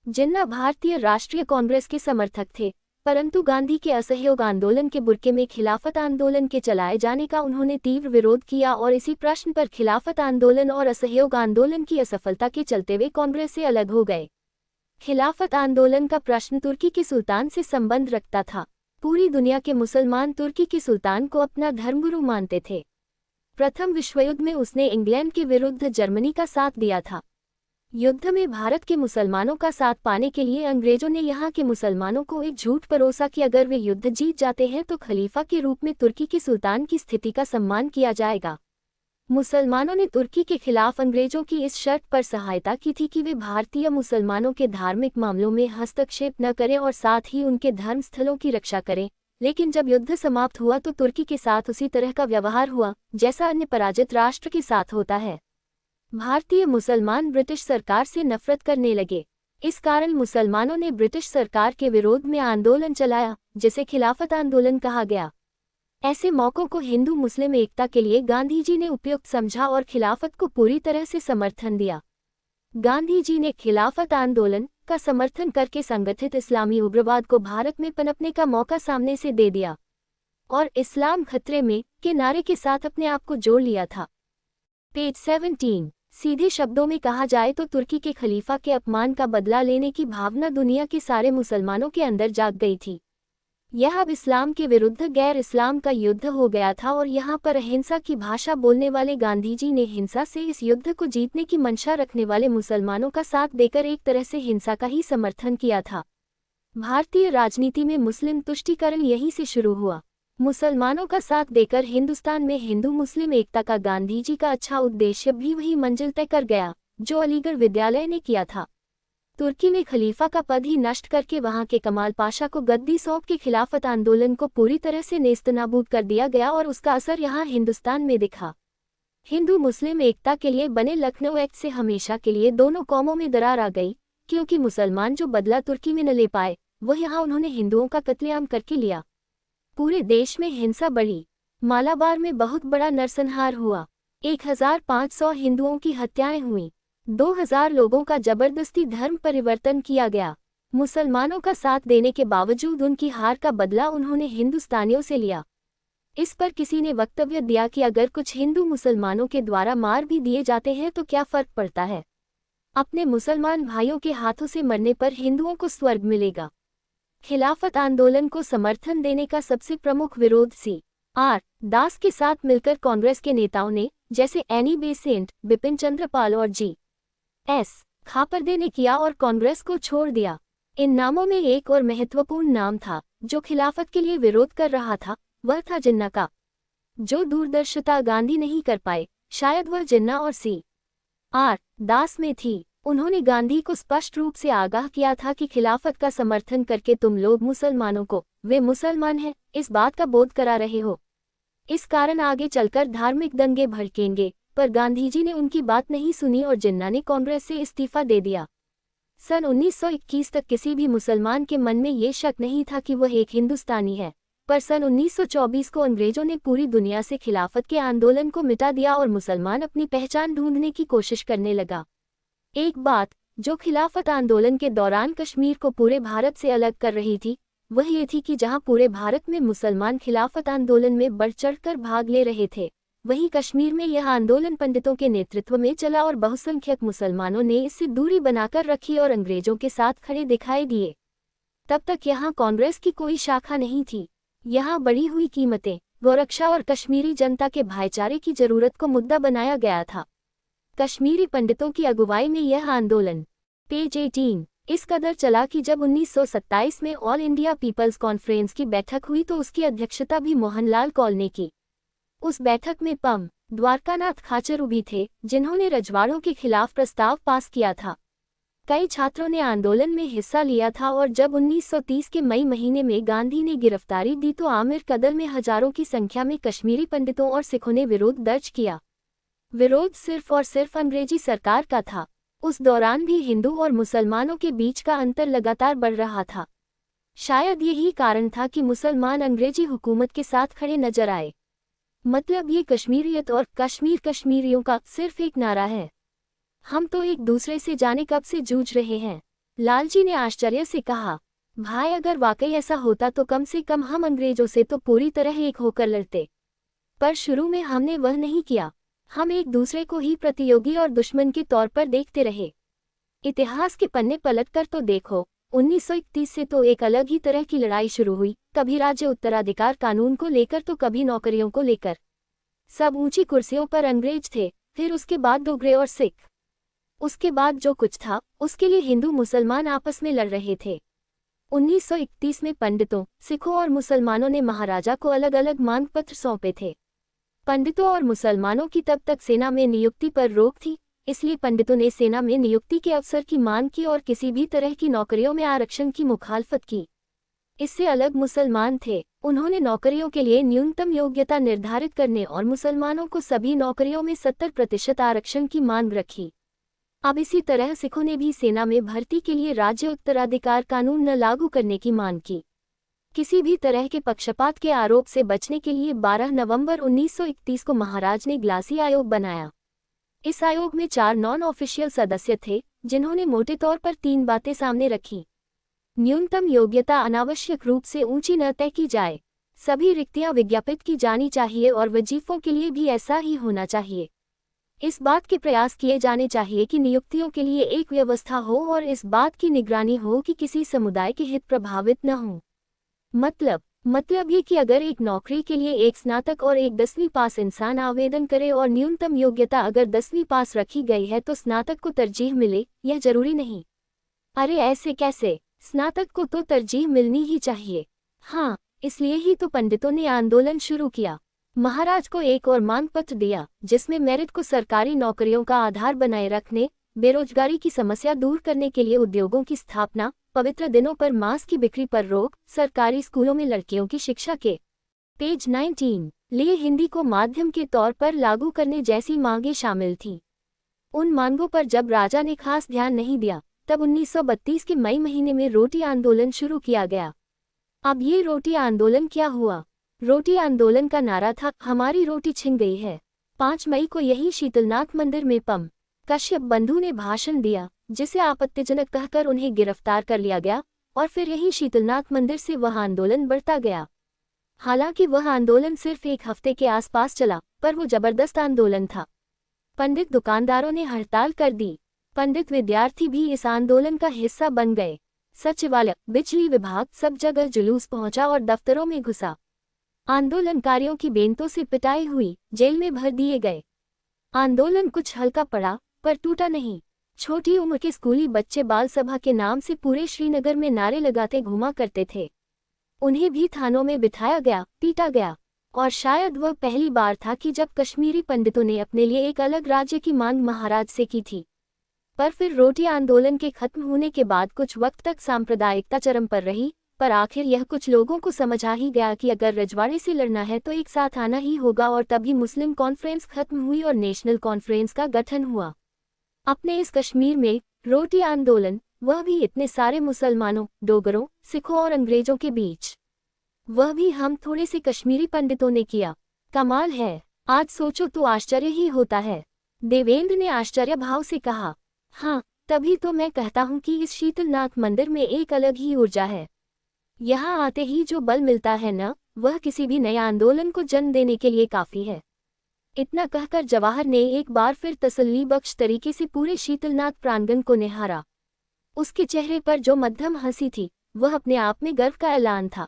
जिन्ना भारतीय राष्ट्रीय कांग्रेस के समर्थक थे, परंतु गांधी के असहयोग आंदोलन के बुर्के में खिलाफत आंदोलन के चलाए जाने का उन्होंने तीव्र विरोध किया और इसी प्रश्न पर खिलाफत आंदोलन और असहयोग आंदोलन की असफलता के चलते वे कांग्रेस से अलग हो गए। खिलाफत आंदोलन का प्रश्न तुर्की के सुल्तान से संबंध रखता था। पूरी दुनिया के मुसलमान तुर्की के सुल्तान को अपना धर्मगुरु मानते थे। प्रथम विश्वयुद्ध में उसने इंग्लैंड के विरुद्ध जर्मनी का साथ दिया था। युद्ध में भारत के मुसलमानों का साथ पाने के लिए अंग्रेजों ने यहाँ के मुसलमानों को एक झूठ परोसा कि अगर वे युद्ध जीत जाते हैं तो खलीफा के रूप में तुर्की के सुल्तान की स्थिति का सम्मान किया जाएगा। मुसलमानों ने तुर्की के खिलाफ अंग्रेजों की इस शर्त पर सहायता की थी कि वे भारतीय मुसलमानों के धार्मिक मामलों में हस्तक्षेप न करें और साथ ही उनके धर्म स्थलों की रक्षा करें। लेकिन जब युद्ध समाप्त हुआ तो तुर्की के साथ उसी तरह का व्यवहार हुआ जैसा अन्य पराजित राष्ट्र के साथ होता है। भारतीय मुसलमान ब्रिटिश सरकार से नफरत करने लगे। इस कारण मुसलमानों ने ब्रिटिश सरकार के विरोध में आंदोलन चलाया, जिसे खिलाफत आंदोलन कहा गया। ऐसे मौकों को हिंदू मुस्लिम एकता के लिए गांधी जी ने उपयुक्त समझा और खिलाफत को पूरी तरह से समर्थन दिया। गांधी जी ने खिलाफत आंदोलन का समर्थन करके संगठित इस्लामी उग्रवाद को भारत में पनपने का मौका सामने से दे दिया और इस्लाम खतरे में के नारे के साथ अपने आप को जोड़ लिया था। पेज 17। सीधे शब्दों में कहा जाए तो तुर्की के खलीफा के अपमान का बदला लेने की भावना दुनिया के सारे मुसलमानों के अंदर जाग गई थी। यह अब इस्लाम के विरुद्ध गैर इस्लाम का युद्ध हो गया था और यहाँ पर अहिंसा की भाषा बोलने वाले गांधी जी ने हिंसा से इस युद्ध को जीतने की मंशा रखने वाले मुसलमानों का साथ देकर एक तरह से हिंसा का ही समर्थन किया था। भारतीय राजनीति में मुस्लिम तुष्टीकरण यहीं से शुरू हुआ। मुसलमानों का साथ देकर हिंदुस्तान में हिंदू मुस्लिम एकता का गांधी जी का अच्छा उद्देश्य भी वही मंजिल तय कर गया जो अलीगढ़ विद्यालय ने किया था। तुर्की में खलीफा का पद ही नष्ट करके वहां के कमाल पाशा को गद्दी सौंप के खिलाफत आंदोलन को पूरी तरह से नेस्तनाबूद कर दिया गया और उसका असर यहाँ हिंदुस्तान में दिखा। हिंदू मुस्लिम एकता के लिए बने लखनऊ एक्ट से हमेशा के लिए दोनों कौमों में दरार आ गई, क्योंकि मुसलमान जो बदला तुर्की में न ले पाए वह यहाँ उन्होंने हिंदुओं का कत्लेआम करके लिया। पूरे देश में हिंसा बढ़ी। मालाबार में बहुत बड़ा नरसंहार हुआ। 1500 हिंदुओं की हत्याएं हुईं। 2000 लोगों का जबरदस्ती धर्म परिवर्तन किया गया। मुसलमानों का साथ देने के बावजूद उनकी हार का बदला उन्होंने हिंदुस्तानियों से लिया। इस पर किसी ने वक्तव्य दिया कि अगर कुछ हिंदू मुसलमानों के द्वारा मार भी दिए जाते हैं तो क्या फर्क पड़ता है, अपने मुसलमान भाइयों के हाथों से मरने पर हिंदुओं को स्वर्ग मिलेगा। खिलाफत आंदोलन को समर्थन देने का सबसे प्रमुख विरोध C.R. दास के साथ मिलकर कांग्रेस के नेताओं ने, जैसे एनी बेसेंट, बिपिन चंद्र पाल और G.S. खापरदे ने किया और कांग्रेस को छोड़ दिया। इन नामों में एक और महत्वपूर्ण नाम था जो खिलाफत के लिए विरोध कर रहा था, वह था जिन्ना का। जो दूरदर्शिता गांधी नहीं कर पाए, शायद वह जिन्ना और C.R. दास में थी। उन्होंने गांधी को स्पष्ट रूप से आगाह किया था कि खिलाफत का समर्थन करके तुम लोग मुसलमानों को, वे मुसलमान हैं, इस बात का बोध करा रहे हो। इस कारण आगे चलकर धार्मिक दंगे भड़केंगे, पर गांधी जी ने उनकी बात नहीं सुनी और जिन्ना ने कांग्रेस से इस्तीफा दे दिया। सन 1921 तक किसी भी मुसलमान के मन में ये शक नहीं था कि वह एक हिंदुस्तानी है, पर सन 1924 को अंग्रेजों ने पूरी दुनिया से खिलाफत के आंदोलन को मिटा दिया और मुसलमान अपनी पहचान ढूंढने की कोशिश करने लगा। एक बात जो खिलाफत आंदोलन के दौरान कश्मीर को पूरे भारत से अलग कर रही थी, वह ये थी कि जहां पूरे भारत में मुसलमान खिलाफत आंदोलन में बढ़ चढ़कर भाग ले रहे थे, वहीं कश्मीर में यह आंदोलन पंडितों के नेतृत्व में चला और बहुसंख्यक मुसलमानों ने इससे दूरी बनाकर रखी और अंग्रेजों के साथ खड़े दिखाई दिए। तब तक यहाँ कांग्रेस की कोई शाखा नहीं थी। यहाँ बढ़ी हुई कीमतें, गौरक्षा और कश्मीरी जनता के भाईचारे की जरूरत को मुद्दा बनाया गया था। कश्मीरी पंडितों की अगुवाई में यह आंदोलन पेज 18 इस कदर चला कि जब 1927 में ऑल इंडिया पीपल्स कॉन्फ्रेंस की बैठक हुई तो उसकी अध्यक्षता भी मोहनलाल कौल ने की। उस बैठक में पम. द्वारकानाथ खाचर भी थे, जिन्होंने रजवाड़ों के खिलाफ प्रस्ताव पास किया था। कई छात्रों ने आंदोलन में हिस्सा लिया था और जब 1930 के मई महीने में गांधी ने गिरफ्तारी दी तो आमिर कदल में हजारों की संख्या में कश्मीरी पंडितों और सिखों ने विरोध दर्ज किया। विरोध सिर्फ और सिर्फ अंग्रेजी सरकार का था। उस दौरान भी हिंदू और मुसलमानों के बीच का अंतर लगातार बढ़ रहा था। शायद यही कारण था कि मुसलमान अंग्रेजी हुकूमत के साथ खड़े नजर आए। मतलब ये कश्मीरियत और कश्मीर कश्मीरियों का सिर्फ एक नारा है। हम तो एक दूसरे से जाने कब से जूझ रहे हैं। लालजी ने आश्चर्य से कहा, भाई अगर वाकई ऐसा होता तो कम से कम हम अंग्रेजों से तो पूरी तरह एक होकर लड़ते। पर शुरू में हमने वह नहीं किया। हम एक दूसरे को ही प्रतियोगी और दुश्मन के तौर पर देखते रहे। इतिहास के पन्ने पलटकर तो देखो, 1931 से तो एक अलग ही तरह की लड़ाई शुरू हुई, कभी राज्य उत्तराधिकार कानून को लेकर तो कभी नौकरियों को लेकर। सब ऊंची कुर्सियों पर अंग्रेज थे, फिर उसके बाद डोगरे और सिख। उसके बाद जो कुछ था उसके लिए हिंदू मुसलमान आपस में लड़ रहे थे। 1931 में पंडितों, सिखों और मुसलमानों ने महाराजा को अलग अलग मांग पत्र सौंपे थे। पंडितों और मुसलमानों की तब तक सेना में नियुक्ति पर रोक थी, इसलिए पंडितों ने सेना में नियुक्ति के अवसर की मांग की और किसी भी तरह की नौकरियों में आरक्षण की मुखालफत की। इससे अलग मुसलमान थे, उन्होंने नौकरियों के लिए न्यूनतम योग्यता निर्धारित करने और मुसलमानों को सभी नौकरियों में 70% आरक्षण की मांग रखी। अब इसी तरह सिखों ने भी सेना में भर्ती के लिए राज्य उत्तराधिकार कानून न लागू करने की मांग की। किसी भी तरह के पक्षपात के आरोप से बचने के लिए 12 नवंबर 1931 को महाराज ने ग्लासी आयोग बनाया। इस आयोग में 4 नॉन ऑफिशियल सदस्य थे, जिन्होंने मोटे तौर पर 3 बातें सामने रखी। न्यूनतम योग्यता अनावश्यक रूप से ऊंची न तय की जाए, सभी रिक्तियां विज्ञापित की जानी चाहिए और वजीफों के लिए भी ऐसा ही होना चाहिए। इस बात के प्रयास किए जाने चाहिए कि नियुक्तियों के लिए एक व्यवस्था हो और इस बात की निगरानी हो कि किसी समुदाय के हित प्रभावित न हों। मतलब ये कि अगर एक नौकरी के लिए एक स्नातक और एक 10वीं पास इंसान आवेदन करे और न्यूनतम योग्यता अगर 10वीं पास रखी गई है तो स्नातक को तरजीह मिले, यह जरूरी नहीं। अरे ऐसे कैसे, स्नातक को तो तरजीह मिलनी ही चाहिए। हाँ, इसलिए ही तो पंडितों ने आंदोलन शुरू किया। महाराज को एक और मांग पत्र दिया, जिसमें मेरिट को सरकारी नौकरियों का आधार बनाए रखने, बेरोजगारी की समस्या दूर करने के लिए उद्योगों की स्थापना, पवित्र दिनों पर मांस की बिक्री पर रोक, सरकारी स्कूलों में लड़कियों की शिक्षा के पेज 19 लिए हिंदी को माध्यम के तौर पर लागू करने जैसी मांगें शामिल थीं। उन मांगों पर जब राजा ने खास ध्यान नहीं दिया, तब 1932 के मई महीने में रोटी आंदोलन शुरू किया गया। अब ये रोटी आंदोलन क्या हुआ? रोटी आंदोलन का नारा था, हमारी रोटी छिन गई है। 5 मई को यही शीतलनाथ मंदिर में पम कश्यप बंधु ने भाषण दिया, जिसे आपत्तिजनक कहकर उन्हें गिरफ्तार कर लिया गया और फिर यही शीतलनाथ मंदिर से वह आंदोलन बढ़ता गया। हालांकि वह आंदोलन सिर्फ एक हफ्ते के आसपास चला, पर वो जबरदस्त आंदोलन था। पंडित दुकानदारों ने हड़ताल कर दी, पंडित विद्यार्थी भी इस आंदोलन का हिस्सा बन गए। सचिवालय, बिजली विभाग, सब जगह जुलूस पहुंचा और दफ्तरों में घुसा। आंदोलनकारियों की बेंतों से पिटाई हुई, जेल में भर दिए गए। आंदोलन कुछ हल्का पड़ा, पर टूटा नहीं। छोटी उम्र के स्कूली बच्चे बाल सभा के नाम से पूरे श्रीनगर में नारे लगाते घूमा करते थे। उन्हें भी थानों में बिठाया गया, पीटा गया। और शायद वह पहली बार था कि जब कश्मीरी पंडितों ने अपने लिए एक अलग राज्य की मांग महाराज से की थी। पर फिर रोटी आंदोलन के खत्म होने के बाद कुछ वक्त तक सांप्रदायिकता चरम पर रही, पर आखिर यह कुछ लोगों को समझ आ ही गया कि अगर रजवाड़े से लड़ना है तो एक साथ आना ही होगा, और तभी मुस्लिम कॉन्फ्रेंस खत्म हुई और नेशनल कॉन्फ्रेंस का गठन हुआ। अपने इस कश्मीर में रोटी आंदोलन, वह भी इतने सारे मुसलमानों, डोगरों, सिखों और अंग्रेजों के बीच, वह भी हम थोड़े से कश्मीरी पंडितों ने किया। कमाल है, आज सोचो तो आश्चर्य ही होता है। देवेंद्र ने आश्चर्य भाव से कहा, हाँ, तभी तो मैं कहता हूँ कि इस शीतलनाथ मंदिर में एक अलग ही ऊर्जा है। यहाँ आते ही जो बल मिलता है न, वह किसी भी नए आंदोलन को जन्म देने के लिए काफी है। इतना कहकर जवाहर ने एक बार फिर तसल्ली बख्श तरीके से पूरे शीतलनाथ प्रांगण को निहारा। उसके चेहरे पर जो मध्यम हंसी थी, वह अपने आप में गर्व का ऐलान था।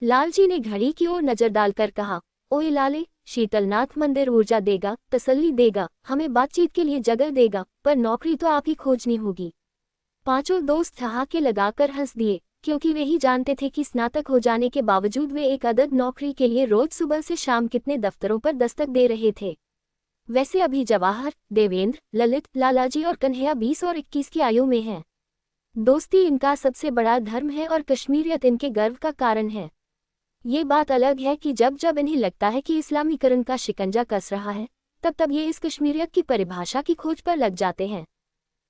लालजी ने घड़ी की ओर नजर डालकर कहा, ओए लाले, शीतलनाथ मंदिर ऊर्जा देगा, तसल्ली देगा, हमें बातचीत के लिए जगह देगा, पर नौकरी तो आप ही खोजनी होगी। पांचों दोस्त ठहाके लगाकर हंस दिए, क्योंकि वे ही जानते थे कि स्नातक हो जाने के बावजूद वे एक अदद नौकरी के लिए रोज सुबह से शाम कितने दफ्तरों पर दस्तक दे रहे थे। वैसे अभी जवाहर, देवेंद्र, ललित, लालाजी और कन्हैया 20 और 21 की आयु में हैं। दोस्ती इनका सबसे बड़ा धर्म है और कश्मीरियत इनके गर्व का कारण है। ये बात अलग है कि जब जब इन्हें लगता है कि इस्लामीकरण का शिकंजा कस रहा है, तब तब ये इस कश्मीरियत की परिभाषा की खोज पर लग जाते हैं।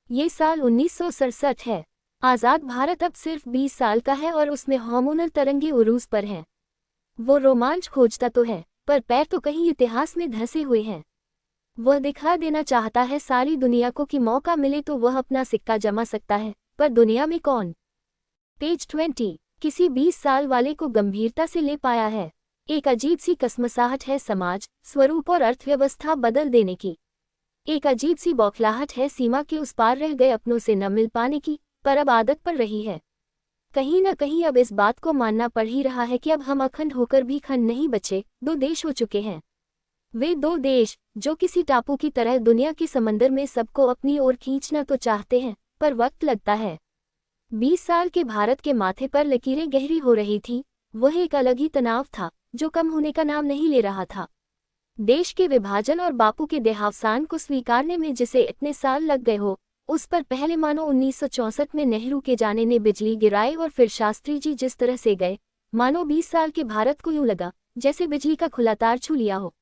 ये साल 1967 है। आज़ाद भारत अब सिर्फ 20 साल का है और उसमें हार्मोनल तरंगे उरूज पर हैं। वो रोमांच खोजता तो है, पर पैर तो कहीं इतिहास में धंसे हुए हैं। वह दिखा देना चाहता है सारी दुनिया को कि मौका मिले तो वह अपना सिक्का जमा सकता है, पर दुनिया में कौन पेज 20 किसी 20 साल वाले को गंभीरता से ले पाया है। एक अजीब सी कसमसाहट है समाज, स्वरूप और अर्थव्यवस्था बदल देने की। एक अजीब सी बौखलाहट है सीमा के उस पार रह गए अपनों से न मिल पाने की, पर अब आदत पड़ रही है। कहीं न कहीं अब इस बात को मानना पड़ ही रहा है कि अब हम अखंड होकर भी खंड नहीं बचे, दो देश हो चुके हैं। वे दो देश जो किसी टापू की तरह दुनिया के समंदर में सबको अपनी ओर खींचना तो चाहते हैं, पर वक्त लगता है। 20 साल के भारत के माथे पर लकीरें गहरी हो रही थीं, वह एक अलग ही तनाव था, जो कम होने का नाम नहीं ले रहा था। देश के विभाजन और बापू के देहावसान को स्वीकारने में जिसे इतने साल लग गए हो, उस पर पहले मानो 1964 में नेहरू के जाने ने बिजली गिराई और फिर शास्त्री जी जिस तरह से गए, मानो 20 साल के भारत को यूं लगा जैसे बिजली का खुला तार छू लिया हो।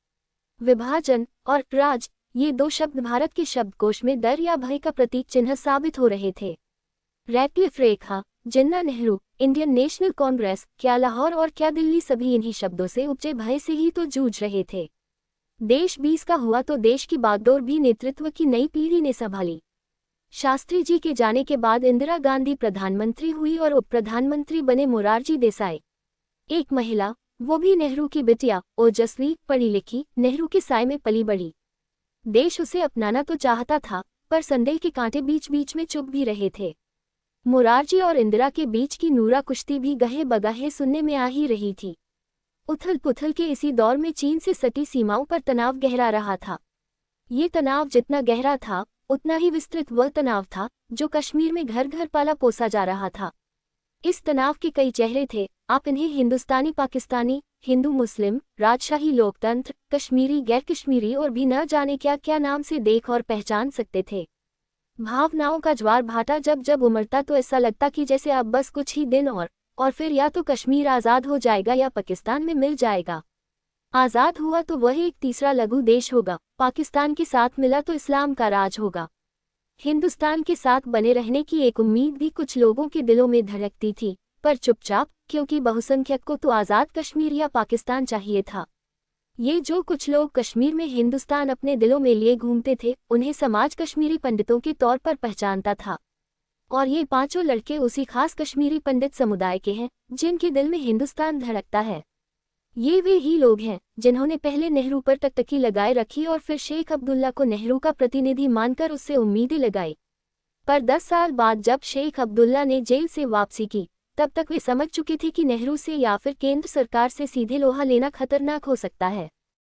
विभाजन और राज, ये दो शब्द भारत के शब्दकोश में डर या भय का प्रतीक चिन्ह साबित हो रहे थे। रैडक्लिफ रेखा, जिन्ना नेहरू, इंडियन नेशनल कांग्रेस, क्या लाहौर और क्या दिल्ली, सभी इन्हीं शब्दों से उपजे भय से ही तो जूझ रहे थे। देश 20 का हुआ तो देश की बागडोर भी नेतृत्व की नई पीढ़ी ने संभाली। शास्त्री जी के जाने के बाद इंदिरा गांधी प्रधानमंत्री हुई और उप प्रधानमंत्री बने मोरारजी देसाई। एक महिला, वो भी नेहरू की बिटिया, ओजस्वी, पढ़ी लिखी, नेहरू के साए में पली बड़ी। देश उसे अपनाना तो चाहता था, पर संदेह के कांटे बीच बीच में चुभ भी रहे थे। मोरारजी और इंदिरा के बीच की नूरा कुश्ती भी गहे बगाहे सुनने में आ ही रही थी। उथल पुथल के इसी दौर में चीन से सटी सीमाओं पर तनाव गहरा रहा था। ये तनाव जितना गहरा था, उतना ही विस्तृत वह तनाव था जो कश्मीर में घर घर पाला पोसा जा रहा था। इस तनाव के कई चेहरे थे, आप इन्हें हिंदुस्तानी पाकिस्तानी, हिंदू मुस्लिम, राजशाही लोकतंत्र, कश्मीरी गैर कश्मीरी और भी न जाने क्या क्या नाम से देख और पहचान सकते थे। भावनाओं का ज्वार भाटा जब जब उमड़ता तो ऐसा लगता कि जैसे अब बस कुछ ही दिन और फिर या तो कश्मीर आज़ाद हो जाएगा या पाकिस्तान में मिल जाएगा। आज़ाद हुआ तो वह एक तीसरा लघु देश होगा, पाकिस्तान के साथ मिला तो इस्लाम का राज होगा। हिंदुस्तान के साथ बने रहने की एक उम्मीद भी कुछ लोगों के दिलों में धड़कती थी, पर चुपचाप, क्योंकि बहुसंख्यक को तो आज़ाद कश्मीर या पाकिस्तान चाहिए था। ये जो कुछ लोग कश्मीर में हिंदुस्तान अपने दिलों में लिए घूमते थे, उन्हें समाज कश्मीरी पंडितों के तौर पर पहचानता था। और ये पांचों लड़के उसी खास कश्मीरी पंडित समुदाय के हैं, जिनके दिल में हिंदुस्तान धड़कता है। ये वे ही लोग हैं जिन्होंने पहले नेहरू पर टकटकी लगाए रखी और फिर शेख अब्दुल्ला को नेहरू का प्रतिनिधि मानकर उससे उम्मीदें लगाई। पर 10 साल बाद जब शेख अब्दुल्ला ने जेल से वापसी की, तब तक वे समझ चुके थे कि नेहरू से या फिर केंद्र सरकार से सीधे लोहा लेना खतरनाक हो सकता है।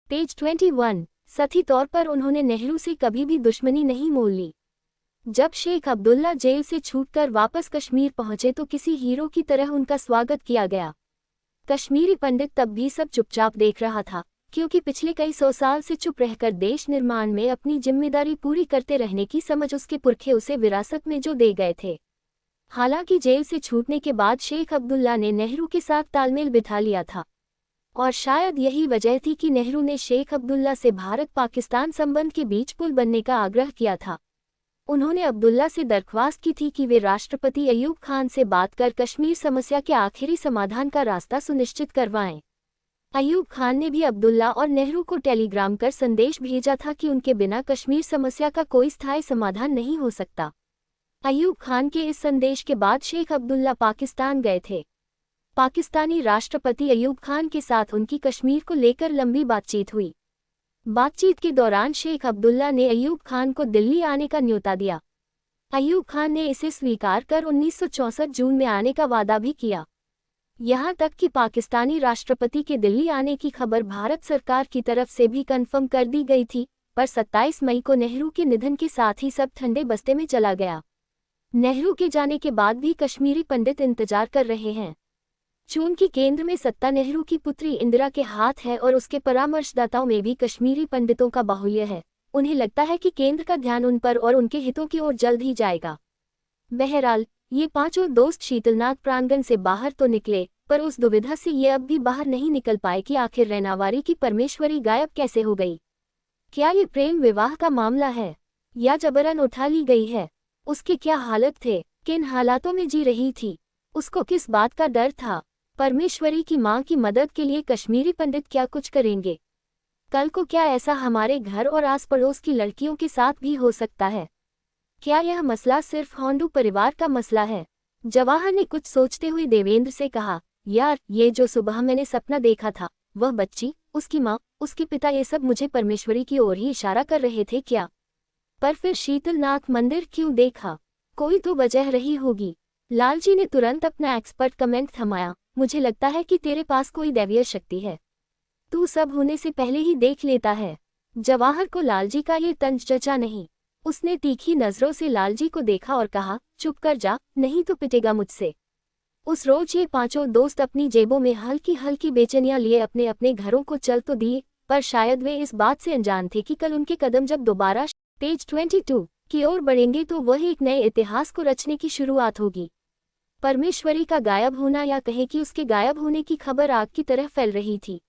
पेज 21 सही तौर पर उन्होंने नेहरू से कभी भी दुश्मनी नहीं मोल ली। जब शेख अब्दुल्ला जेल से छूटकर वापस कश्मीर पहुंचे तो किसी हीरो की तरह उनका स्वागत किया गया। कश्मीरी पंडित तब भी सब चुपचाप देख रहा था, क्योंकि पिछले कई 100 साल से चुप रहकर देश निर्माण में अपनी जिम्मेदारी पूरी करते रहने की समझ उसके पुरखे उसे विरासत में जो दे गए थे। हालांकि जेल से छूटने के बाद शेख अब्दुल्ला ने नेहरू के साथ तालमेल बिठा लिया था, और शायद यही वजह थी कि नेहरू ने शेख अब्दुल्ला से भारत पाकिस्तान संबंध के बीच पुल बनने का आग्रह किया था। उन्होंने अब्दुल्ला से दरख्वास्त की थी कि वे राष्ट्रपति अयूब खान से बात कर कश्मीर समस्या के आखिरी समाधान का रास्ता सुनिश्चित करवाएं। अयूब खान ने भी अब्दुल्ला और नेहरू को टेलीग्राम कर संदेश भेजा था कि उनके बिना कश्मीर समस्या का कोई स्थायी समाधान नहीं हो सकता। अयूब खान के इस संदेश के बाद शेख अब्दुल्ला पाकिस्तान गए थे। पाकिस्तानी राष्ट्रपति अयूब खान के साथ उनकी कश्मीर को लेकर लंबी बातचीत हुई। बातचीत के दौरान शेख अब्दुल्ला ने अयूब खान को दिल्ली आने का न्योता दिया। अयूब खान ने इसे स्वीकार कर 1964 जून में आने का वादा भी किया। यहाँ तक कि पाकिस्तानी राष्ट्रपति के दिल्ली आने की खबर भारत सरकार की तरफ से भी कंफर्म कर दी गई थी, पर 27 मई को नेहरू के निधन के साथ ही सब ठंडे बस्ते में चला गया। नेहरू के जाने के बाद भी कश्मीरी पंडित इंतजार कर रहे हैं। चूंकि केंद्र में सत्ता नेहरू की पुत्री इंदिरा के हाथ है और उसके परामर्शदाताओं में भी कश्मीरी पंडितों का बाहुल्य है, उन्हें लगता है कि केंद्र का ध्यान उन पर और उनके हितों की ओर जल्द ही जाएगा। बहरहाल ये पांचों दोस्त शीतलनाग प्रांगण से बाहर तो निकले, पर उस दुविधा से ये अब भी बाहर नहीं निकल पाए कि आखिर रैनावारी की परमेश्वरी गायब कैसे हो गई। क्या ये प्रेम विवाह का मामला है या जबरन उठा ली गई है? उसके क्या हालत थे, किन हालातों में जी रही थी, उसको किस बात का डर था? परमेश्वरी की मां की मदद के लिए कश्मीरी पंडित क्या कुछ करेंगे? कल को क्या ऐसा हमारे घर और आस पड़ोस की लड़कियों के साथ भी हो सकता है? क्या यह मसला सिर्फ होंडू परिवार का मसला है? जवाहर ने कुछ सोचते हुए देवेंद्र से कहा, यार ये जो सुबह मैंने सपना देखा था, वह बच्ची, उसकी माँ, उसके पिता, ये सब मुझे परमेश्वरी की ओर ही इशारा कर रहे थे क्या? पर फिर शीतलनाथ मंदिर क्यों देखा? कोई तो वजह रही होगी। लालजी ने तुरंत अपना एक्सपर्ट कमेंट थमाया, मुझे लगता है कि तेरे पास कोई दैवीय शक्ति है, तू सब होने से पहले ही देख लेता है। जवाहर को लालजी का ये तंज जचा नहीं। उसने तीखी नजरों से लालजी को देखा और कहा, चुप कर जा, नहीं तो पिटेगा मुझसे। उस रोज ये पांचों दोस्त अपनी जेबों में हल्की हल्की बेचैनियां लिए अपने अपने घरों को चल तो दिए, पर शायद वे इस बात से अनजान थे कि कल उनके कदम जब दोबारा पेज 22 की ओर बढ़ेंगे तो वह एक नए इतिहास को रचने की शुरुआत होगी। परमेश्वरी का गायब होना, या कहें कि उसके गायब होने की खबर आग की तरह फैल रही थी।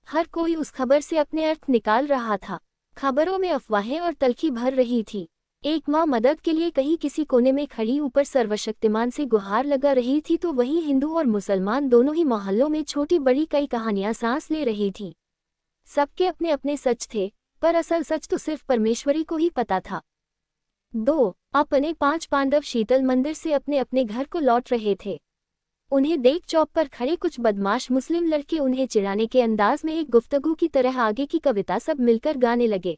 हर कोई उस खबर से अपने अर्थ निकाल रहा था। खबरों में अफवाहें और तल्खी भर रही थी। एक माँ मदद के लिए कहीं किसी कोने में खड़ी ऊपर सर्वशक्तिमान से गुहार लगा रही थी, तो वहीं हिंदू और मुसलमान दोनों ही मोहल्लों में छोटी बड़ी कई कहानियां सांस ले रही थी। सबके अपने अपने सच थे, पर असल सच तो सिर्फ परमेश्वरी को ही पता था। अपने 5 पांडव शीतल मंदिर से अपने अपने घर को लौट रहे थे। उन्हें देख चौक पर खड़े कुछ बदमाश मुस्लिम लड़के उन्हें चिढ़ाने के अंदाज में एक गुफ्तगू की तरह आगे की कविता सब मिलकर गाने लगे।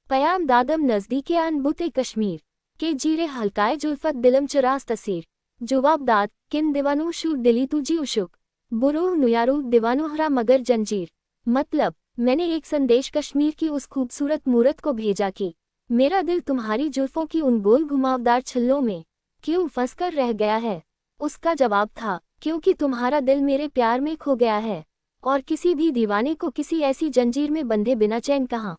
पयाम दादम नजदीके अनबुते कश्मीर के जीरे हल्काए जुल्फत दिलम चरास तसीर जवाब दाद किन दीवानो शूर दिली तुझी उशुक बुरूह नुयारू दीवानोहरा मगर जंजीर। मतलब, मैंने एक संदेश कश्मीर की उस खूबसूरत मूरत को भेजा कि मेरा दिल तुम्हारी जुल्फों की उन गोल घुमावदार छल्लों में क्यों फंसकर रह गया है। उसका जवाब था, क्योंकि तुम्हारा दिल मेरे प्यार में खो गया है, और किसी भी दीवाने को किसी ऐसी जंजीर में बंधे बिना चैन कहाँ।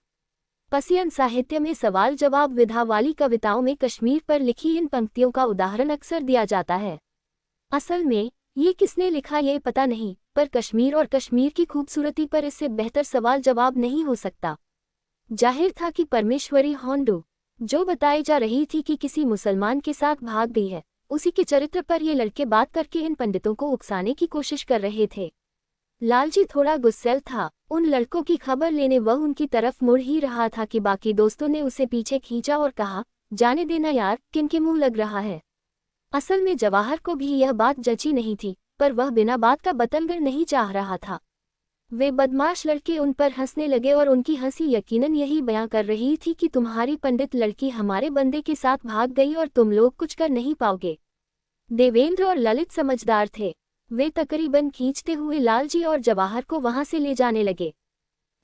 पसियन साहित्य में सवाल जवाब विधा वाली कविताओं में कश्मीर पर लिखी इन पंक्तियों का उदाहरण अक्सर दिया जाता है। असल में ये किसने लिखा ये पता नहीं, पर कश्मीर और कश्मीर की खूबसूरती पर इससे बेहतर सवाल जवाब नहीं हो सकता। जाहिर था कि परमेश्वरी होंडू, जो बताई जा रही थी कि किसी मुसलमान के साथ भाग गई है, उसी के चरित्र पर ये लड़के बात करके इन पंडितों को उकसाने की कोशिश कर रहे थे। लालजी थोड़ा गुस्सैल था। उन लड़कों की खबर लेने वह उनकी तरफ मुड़ ही रहा था कि बाकी दोस्तों ने उसे पीछे खींचा और कहा, जाने देना यार, किनके मुंह लग रहा है। असल में जवाहर को भी यह बात जची नहीं थी, पर वह बिना बात का बतंगड़ नहीं चाह रहा था। वे बदमाश लड़के उन पर हंसने लगे और उनकी हंसी यकीनन यही बयां कर रही थी कि तुम्हारी पंडित लड़की हमारे बंदे के साथ भाग गई और तुम लोग कुछ कर नहीं पाओगे। देवेंद्र और ललित समझदार थे। वे तकरीबन खींचते हुए लालजी और जवाहर को वहां से ले जाने लगे।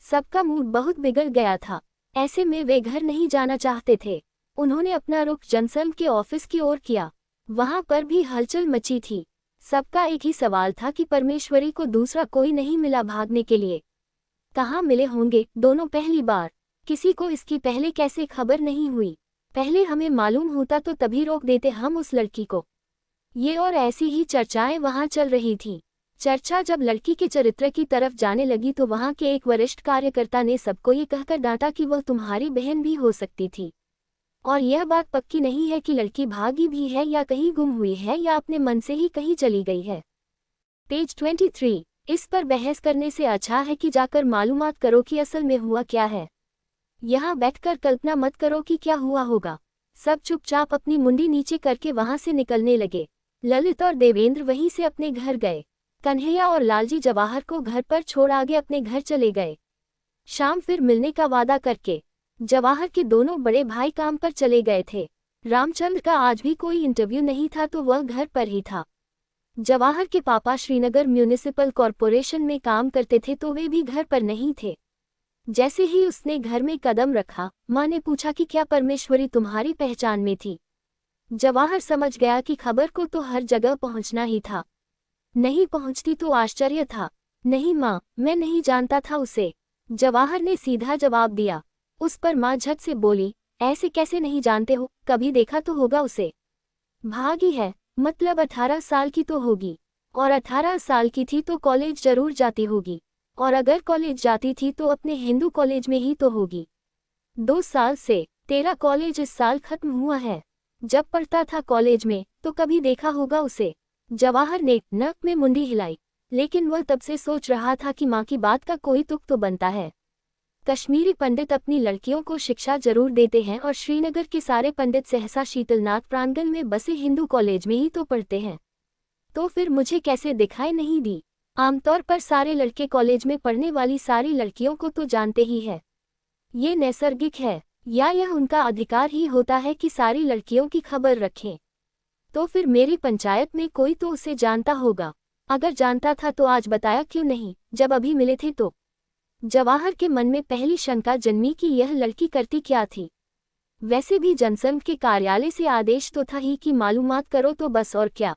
सबका मूड बहुत बिगड़ गया था। ऐसे में वे घर नहीं जाना चाहते थे। उन्होंने अपना रुख जनसंघ के ऑफिस की ओर किया। वहां पर भी हलचल मची थी। सबका एक ही सवाल था कि परमेश्वरी को दूसरा कोई नहीं मिला भागने के लिए। कहाँ मिले होंगे दोनों पहली बार? किसी को इसकी पहले कैसे खबर नहीं हुई? पहले हमें मालूम होता तो तभी रोक देते हम उस लड़की को। ये और ऐसी ही चर्चाएं वहां चल रही थीं। चर्चा जब लड़की के चरित्र की तरफ जाने लगी तो वहां के एक वरिष्ठ कार्यकर्ता ने सबको ये कहकर डांटा कि वह तुम्हारी बहन भी हो सकती थी, और यह बात पक्की नहीं है कि लड़की भागी भी है या कहीं गुम हुई है या अपने मन से ही कहीं चली गई है। पेज 23। इस पर बहस करने से अच्छा है कि जाकर मालूमात करो कि असल में हुआ क्या है। यहाँ बैठकर कल्पना मत करो कि क्या हुआ होगा। सब चुपचाप अपनी मुंडी नीचे करके वहां से निकलने लगे। ललित और देवेंद्र वहीं से अपने घर गए। कन्हैया और लालजी जवाहर को घर पर छोड़ आगे अपने घर चले गए। शाम फिर मिलने का वादा करके जवाहर के दोनों बड़े भाई काम पर चले गए थे। रामचंद्र का आज भी कोई इंटरव्यू नहीं था तो वह घर पर ही था। जवाहर के पापा श्रीनगर म्यूनिसिपल कॉरपोरेशन में काम करते थे तो वे भी घर पर नहीं थे। जैसे ही उसने घर में कदम रखा, माँ ने पूछा कि क्या परमेश्वरी तुम्हारी पहचान में थी? जवाहर समझ गया कि खबर को तो हर जगह पहुंचना ही था। नहीं पहुंचती तो आश्चर्य था। नहीं माँ, मैं नहीं जानता था उसे। जवाहर ने सीधा जवाब दिया। उस पर माँ झट से बोली, ऐसे कैसे नहीं जानते हो, कभी देखा तो होगा उसे। भागी है, मतलब 18 साल की तो होगी। और 18 साल की थी तो कॉलेज जरूर जाती होगी। और अगर कॉलेज जाती थी तो अपने हिंदू कॉलेज में ही तो होगी। 2 साल से, तेरा कॉलेज इस साल खत्म हुआ है। जब पढ़ता था कॉलेज में तो कभी देखा होगा उसे। जवाहर ने नक में मुंडी हिलाई, लेकिन वह तब से सोच रहा था कि माँ की बात का कोई तुक तो बनता है। कश्मीरी पंडित अपनी लड़कियों को शिक्षा जरूर देते हैं और श्रीनगर के सारे पंडित सहसा शीतलनाथ प्रांगण में बसे हिंदू कॉलेज में ही तो पढ़ते हैं। तो फिर मुझे कैसे दिखाई नहीं दी। आमतौर पर सारे लड़के कॉलेज में पढ़ने वाली सारी लड़कियों को तो जानते ही है। ये नैसर्गिक है, या यह उनका अधिकार ही होता है कि सारी लड़कियों की खबर रखें। तो फिर मेरी पंचायत में कोई तो उसे जानता होगा। अगर जानता था तो आज बताया क्यों नहीं, जब अभी मिले थे तो। जवाहर के मन में पहली शंका जन्मी कि यह लड़की करती क्या थी। वैसे भी जनसंघ के कार्यालय से आदेश तो था ही कि मालूमात करो तो बस, और क्या।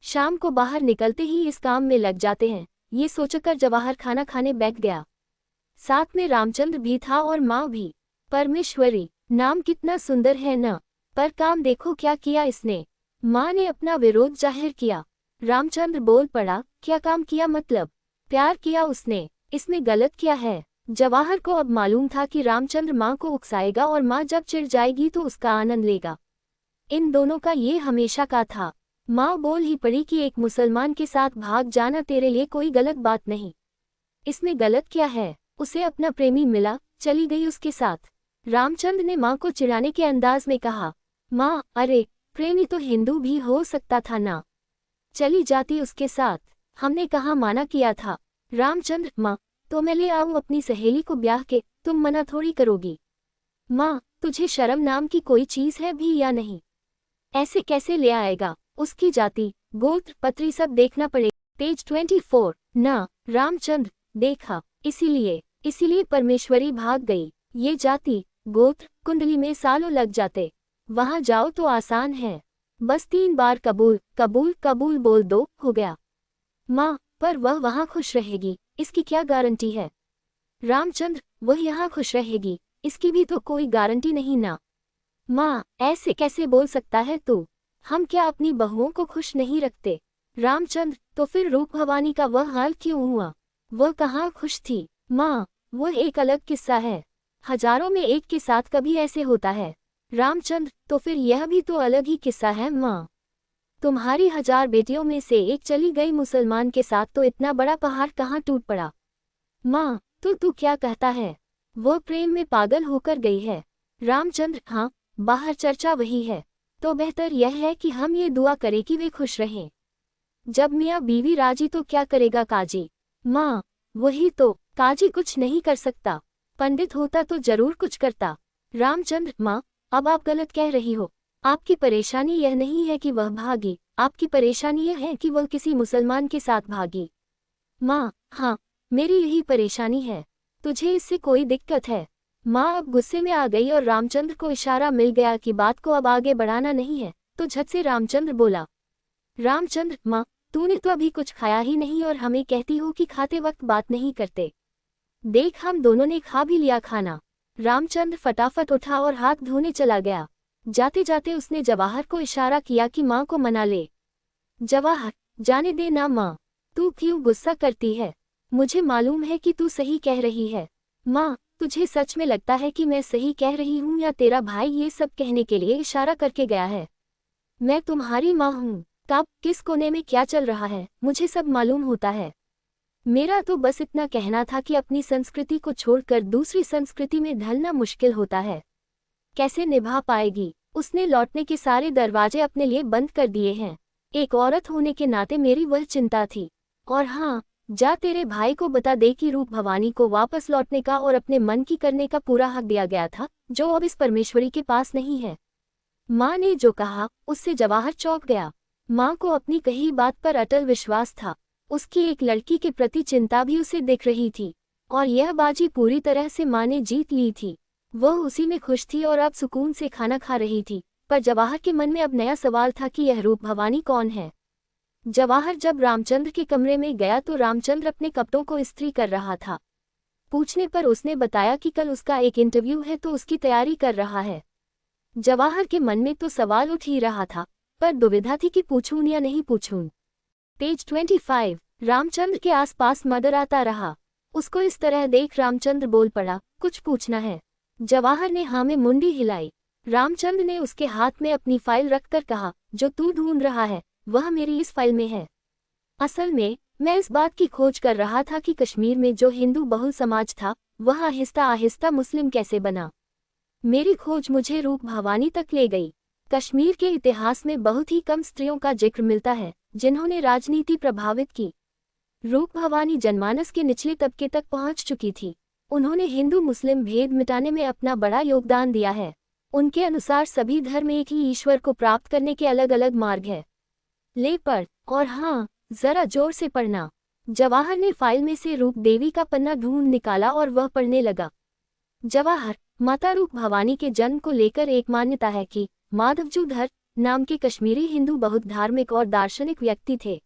शाम को बाहर निकलते ही इस काम में लग जाते हैं, ये सोचकर जवाहर खाना खाने बैठ गया। साथ में रामचंद्र भी था और माँ भी। परमेश्वरी, नाम कितना सुंदर है न, पर काम देखो क्या किया इसने। माँ ने अपना विरोध जाहिर किया। रामचंद्र बोल पड़ा, क्या काम किया मतलब? प्यार किया उसने, इसमें गलत क्या है? जवाहर को अब मालूम था कि रामचंद्र माँ को उकसाएगा और माँ जब चिढ़ जाएगी तो उसका आनंद लेगा। इन दोनों का ये हमेशा का था। माँ बोल ही पड़ी कि एक मुसलमान के साथ भाग जाना तेरे लिए कोई गलत बात नहीं। इसमें गलत क्या है? उसे अपना प्रेमी मिला, चली गई उसके साथ। रामचंद्र ने माँ को चिढ़ाने के अंदाज में कहा, माँ अरे, प्रेमी तो हिंदू भी हो सकता था ना, चली जाती उसके साथ। हमने कहाँ माना किया था। रामचंद्र, माँ तो मैं ले आऊँ अपनी सहेली को ब्याह के, तुम मना थोड़ी करोगी। माँ, तुझे शर्म नाम की कोई चीज है भी या नहीं? ऐसे कैसे ले आएगा? उसकी जाति, गोत्र, पत्री सब देखना पड़ेगा। पेज 24। ना रामचंद्र, देखा, इसीलिए परमेश्वरी भाग गई। ये जाति, गोत्र, कुंडली में सालों लग जाते। वहां जाओ तो आसान है, बस 3 बार कबूल कबूल कबूल बोल दो, हो गया। माँ, पर वह वहां खुश रहेगी, इसकी क्या गारंटी है? रामचंद्र, वह यहाँ खुश रहेगी, इसकी भी तो कोई गारंटी नहीं ना। माँ, ऐसे कैसे बोल सकता है तू? हम क्या अपनी बहुओं को खुश नहीं रखते? रामचंद्र, तो फिर रूप भवानी का वह हाल क्यों हुआ? वह कहाँ खुश थी? माँ, वह एक अलग किस्सा है, हजारों में एक के साथ कभी ऐसे होता है। रामचंद्र, तो फिर यह भी तो अलग ही किस्सा है माँ। तुम्हारी 1000 बेटियों में से एक चली गई मुसलमान के साथ तो इतना बड़ा पहाड़ कहाँ टूट पड़ा? माँ, तू क्या कहता है? वो प्रेम में पागल होकर गई है। रामचंद्र, हाँ, बाहर चर्चा वही है, तो बेहतर यह है कि हम ये दुआ करें कि वे खुश रहें। जब मियाँ बीवी राजी तो क्या करेगा काजी? माँ, वही तो, काजी कुछ नहीं कर सकता, पंडित होता तो जरूर कुछ करता। रामचंद्र, माँ, अब आप गलत कह रही हो। आपकी परेशानी यह नहीं है कि वह भागी, आपकी परेशानी यह है कि वह किसी मुसलमान के साथ भागी। माँ, हाँ, मेरी यही परेशानी है, तुझे इससे कोई दिक्कत है? माँ अब गुस्से में आ गई और रामचंद्र को इशारा मिल गया कि बात को अब आगे बढ़ाना नहीं है, तो झट से रामचंद्र बोला, रामचंद्र, माँ, तूने तो अभी कुछ खाया ही नहीं और हमें कहती हो कि खाते वक्त बात नहीं करते। देख, हम दोनों ने खा भी लिया खाना। रामचंद्र फटाफट उठा और हाथ धोने चला गया। जाते जाते उसने जवाहर को इशारा किया कि माँ को मना ले। जवाहर, जाने दे ना माँ, तू क्यों गुस्सा करती है? मुझे मालूम है कि तू सही कह रही है। माँ, तुझे सच में लगता है कि मैं सही कह रही हूँ या तेरा भाई ये सब कहने के लिए इशारा करके गया है? मैं तुम्हारी माँ हूँ, कब किस कोने में क्या चल रहा है मुझे सब मालूम होता है। मेरा तो बस इतना कहना था कि अपनी संस्कृति को छोड़कर दूसरी संस्कृति में ढलना मुश्किल होता है। कैसे निभा पाएगी? उसने लौटने के सारे दरवाजे अपने लिए बंद कर दिए हैं। एक औरत होने के नाते मेरी वह चिंता थी। और हाँ, जा तेरे भाई को बता दे कि रूप भवानी को वापस लौटने का और अपने मन की करने का पूरा हक दिया गया था, जो अब इस परमेश्वरी के पास नहीं है। माँ ने जो कहा उससे जवाहर चौंक गया। माँ को अपनी कही बात पर अटल विश्वास था। उसकी एक लड़की के प्रति चिंता भी उसे दिख रही थी, और यह बाजी पूरी तरह से माँ ने जीत ली थी। वह उसी में खुश थी और अब सुकून से खाना खा रही थी। पर जवाहर के मन में अब नया सवाल था कि यह रूप भवानी कौन है। जवाहर जब रामचंद्र के कमरे में गया तो रामचंद्र अपने कपड़ों को इस्त्री कर रहा था। पूछने पर उसने बताया कि कल उसका एक इंटरव्यू है तो उसकी तैयारी कर रहा है। जवाहर के मन में तो सवाल उठ ही रहा था, पर दुविधा थी कि पूछूं या नहीं पूछूं। पेज 25। रामचंद्र के आसपास मदर आता रहा। उसको इस तरह देख रामचंद्र बोल पड़ा, कुछ पूछना है? जवाहर ने हाँ में मुंडी हिलाई। रामचंद्र ने उसके हाथ में अपनी फाइल रखकर कहा, जो तू ढूंढ रहा है वह मेरी इस फाइल में है। असल में मैं इस बात की खोज कर रहा था कि कश्मीर में जो हिंदू बहुल समाज था वह आहिस्ता आहिस्ता मुस्लिम कैसे बना। मेरी खोज मुझे रूप भवानी तक ले गई। कश्मीर के इतिहास में बहुत ही कम स्त्रियों का जिक्र मिलता है जिन्होंने राजनीति प्रभावित की। रूप भवानी जनमानस के निचले तबके तक पहुंच चुकी थी। उन्होंने हिंदू मुस्लिम भेद मिटाने में अपना बड़ा योगदान दिया है। उनके अनुसार सभी धर्म एक ही ईश्वर को प्राप्त करने के अलग अलग मार्ग है। ले पढ़, और हाँ, जरा जोर से पढ़ना। जवाहर ने फाइल में से रूप देवी का पन्ना ढूंढ निकाला और वह पढ़ने लगा। जवाहर, माता रूप भवानी के जन्म को लेकर एक मान्यता है कि माधवजू धर नाम के कश्मीरी हिंदू बहुत धार्मिक और दार्शनिक व्यक्ति थे।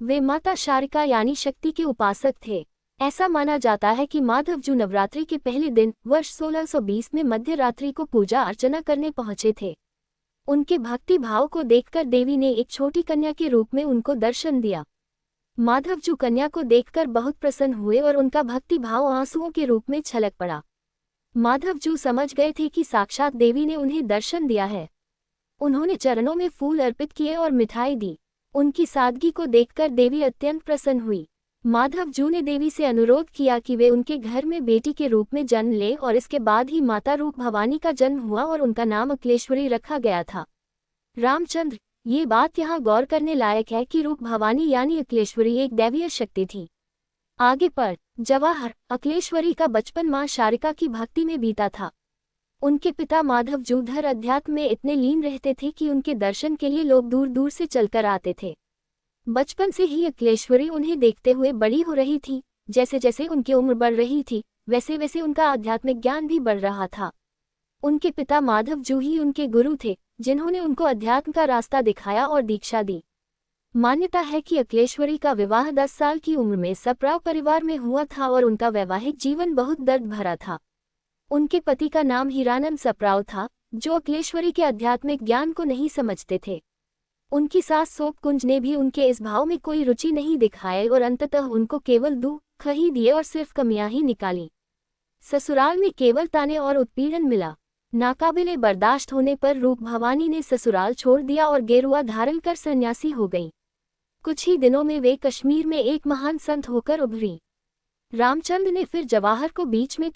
वे माता शारिका यानी शक्ति के उपासक थे। ऐसा माना जाता है कि माधवजू नवरात्रि के पहले दिन वर्ष 1620 में मध्य रात्रि को पूजा अर्चना करने पहुंचे थे। उनके भक्ति भाव को देखकर देवी ने एक छोटी कन्या के रूप में उनको दर्शन दिया। माधवजू कन्या को देखकर बहुत प्रसन्न हुए और उनका भक्ति भाव आंसुओं के रूप में छलक पड़ा। माधवजू समझ गए थे कि साक्षात देवी ने उन्हें दर्शन दिया है। उन्होंने चरणों में फूल अर्पित किए और मिठाई दी। उनकी सादगी को देखकर देवी अत्यंत प्रसन्न हुई। माधवजू ने देवी से अनुरोध किया कि वे उनके घर में बेटी के रूप में जन्म ले और इसके बाद ही माता रूप भवानी का जन्म हुआ और उनका नाम अखिलेश्वरी रखा गया था। रामचंद्र, ये बात यहाँ गौर करने लायक है कि रूप भवानी यानी अखिलेश्वरी एक दैवीय शक्ति थी। आगे पढ़। जवाहर, अखिलेश्वरी का बचपन मां शारिका की भक्ति में बीता था। उनके पिता माधवजू धर अध्यात्म में इतने लीन रहते थे कि उनके दर्शन के लिए लोग दूर दूर से चलकर आते थे। बचपन से ही अखिलेश्वरी उन्हें देखते हुए बड़ी हो रही थी। जैसे जैसे उनकी उम्र बढ़ रही थी वैसे वैसे उनका आध्यात्मिक ज्ञान भी बढ़ रहा था। उनके पिता माधवजू ही उनके गुरु थे, जिन्होंने उनको अध्यात्म का रास्ता दिखाया और दीक्षा दी। मान्यता है कि अखिलेश्वरी का विवाह 10 साल की उम्र में सप्राव परिवार में हुआ था और उनका वैवाहिक जीवन बहुत दर्द भरा था। उनके पति का नाम हीरानंद सप्राव था, जो अखिलेश्वरी के आध्यात्मिक ज्ञान को नहीं समझते थे। उनकी सास सोपकुंज ने भी उनके इस भाव में कोई रुचि नहीं दिखाई और अंततः उनको केवल दुख ही दिए और सिर्फ कमियां ही निकाली। ससुराल में केवल ताने और उत्पीड़न मिला। नाकाबिले बर्दाश्त होने पर रूप भवानी ने ससुराल छोड़ दिया और गेरुआ धारण कर सन्यासी हो गई। कुछ ही दिनों में वे कश्मीर में एक महान संत होकर उभरी। रामचंद्र ने फिर जवाहर को बीच में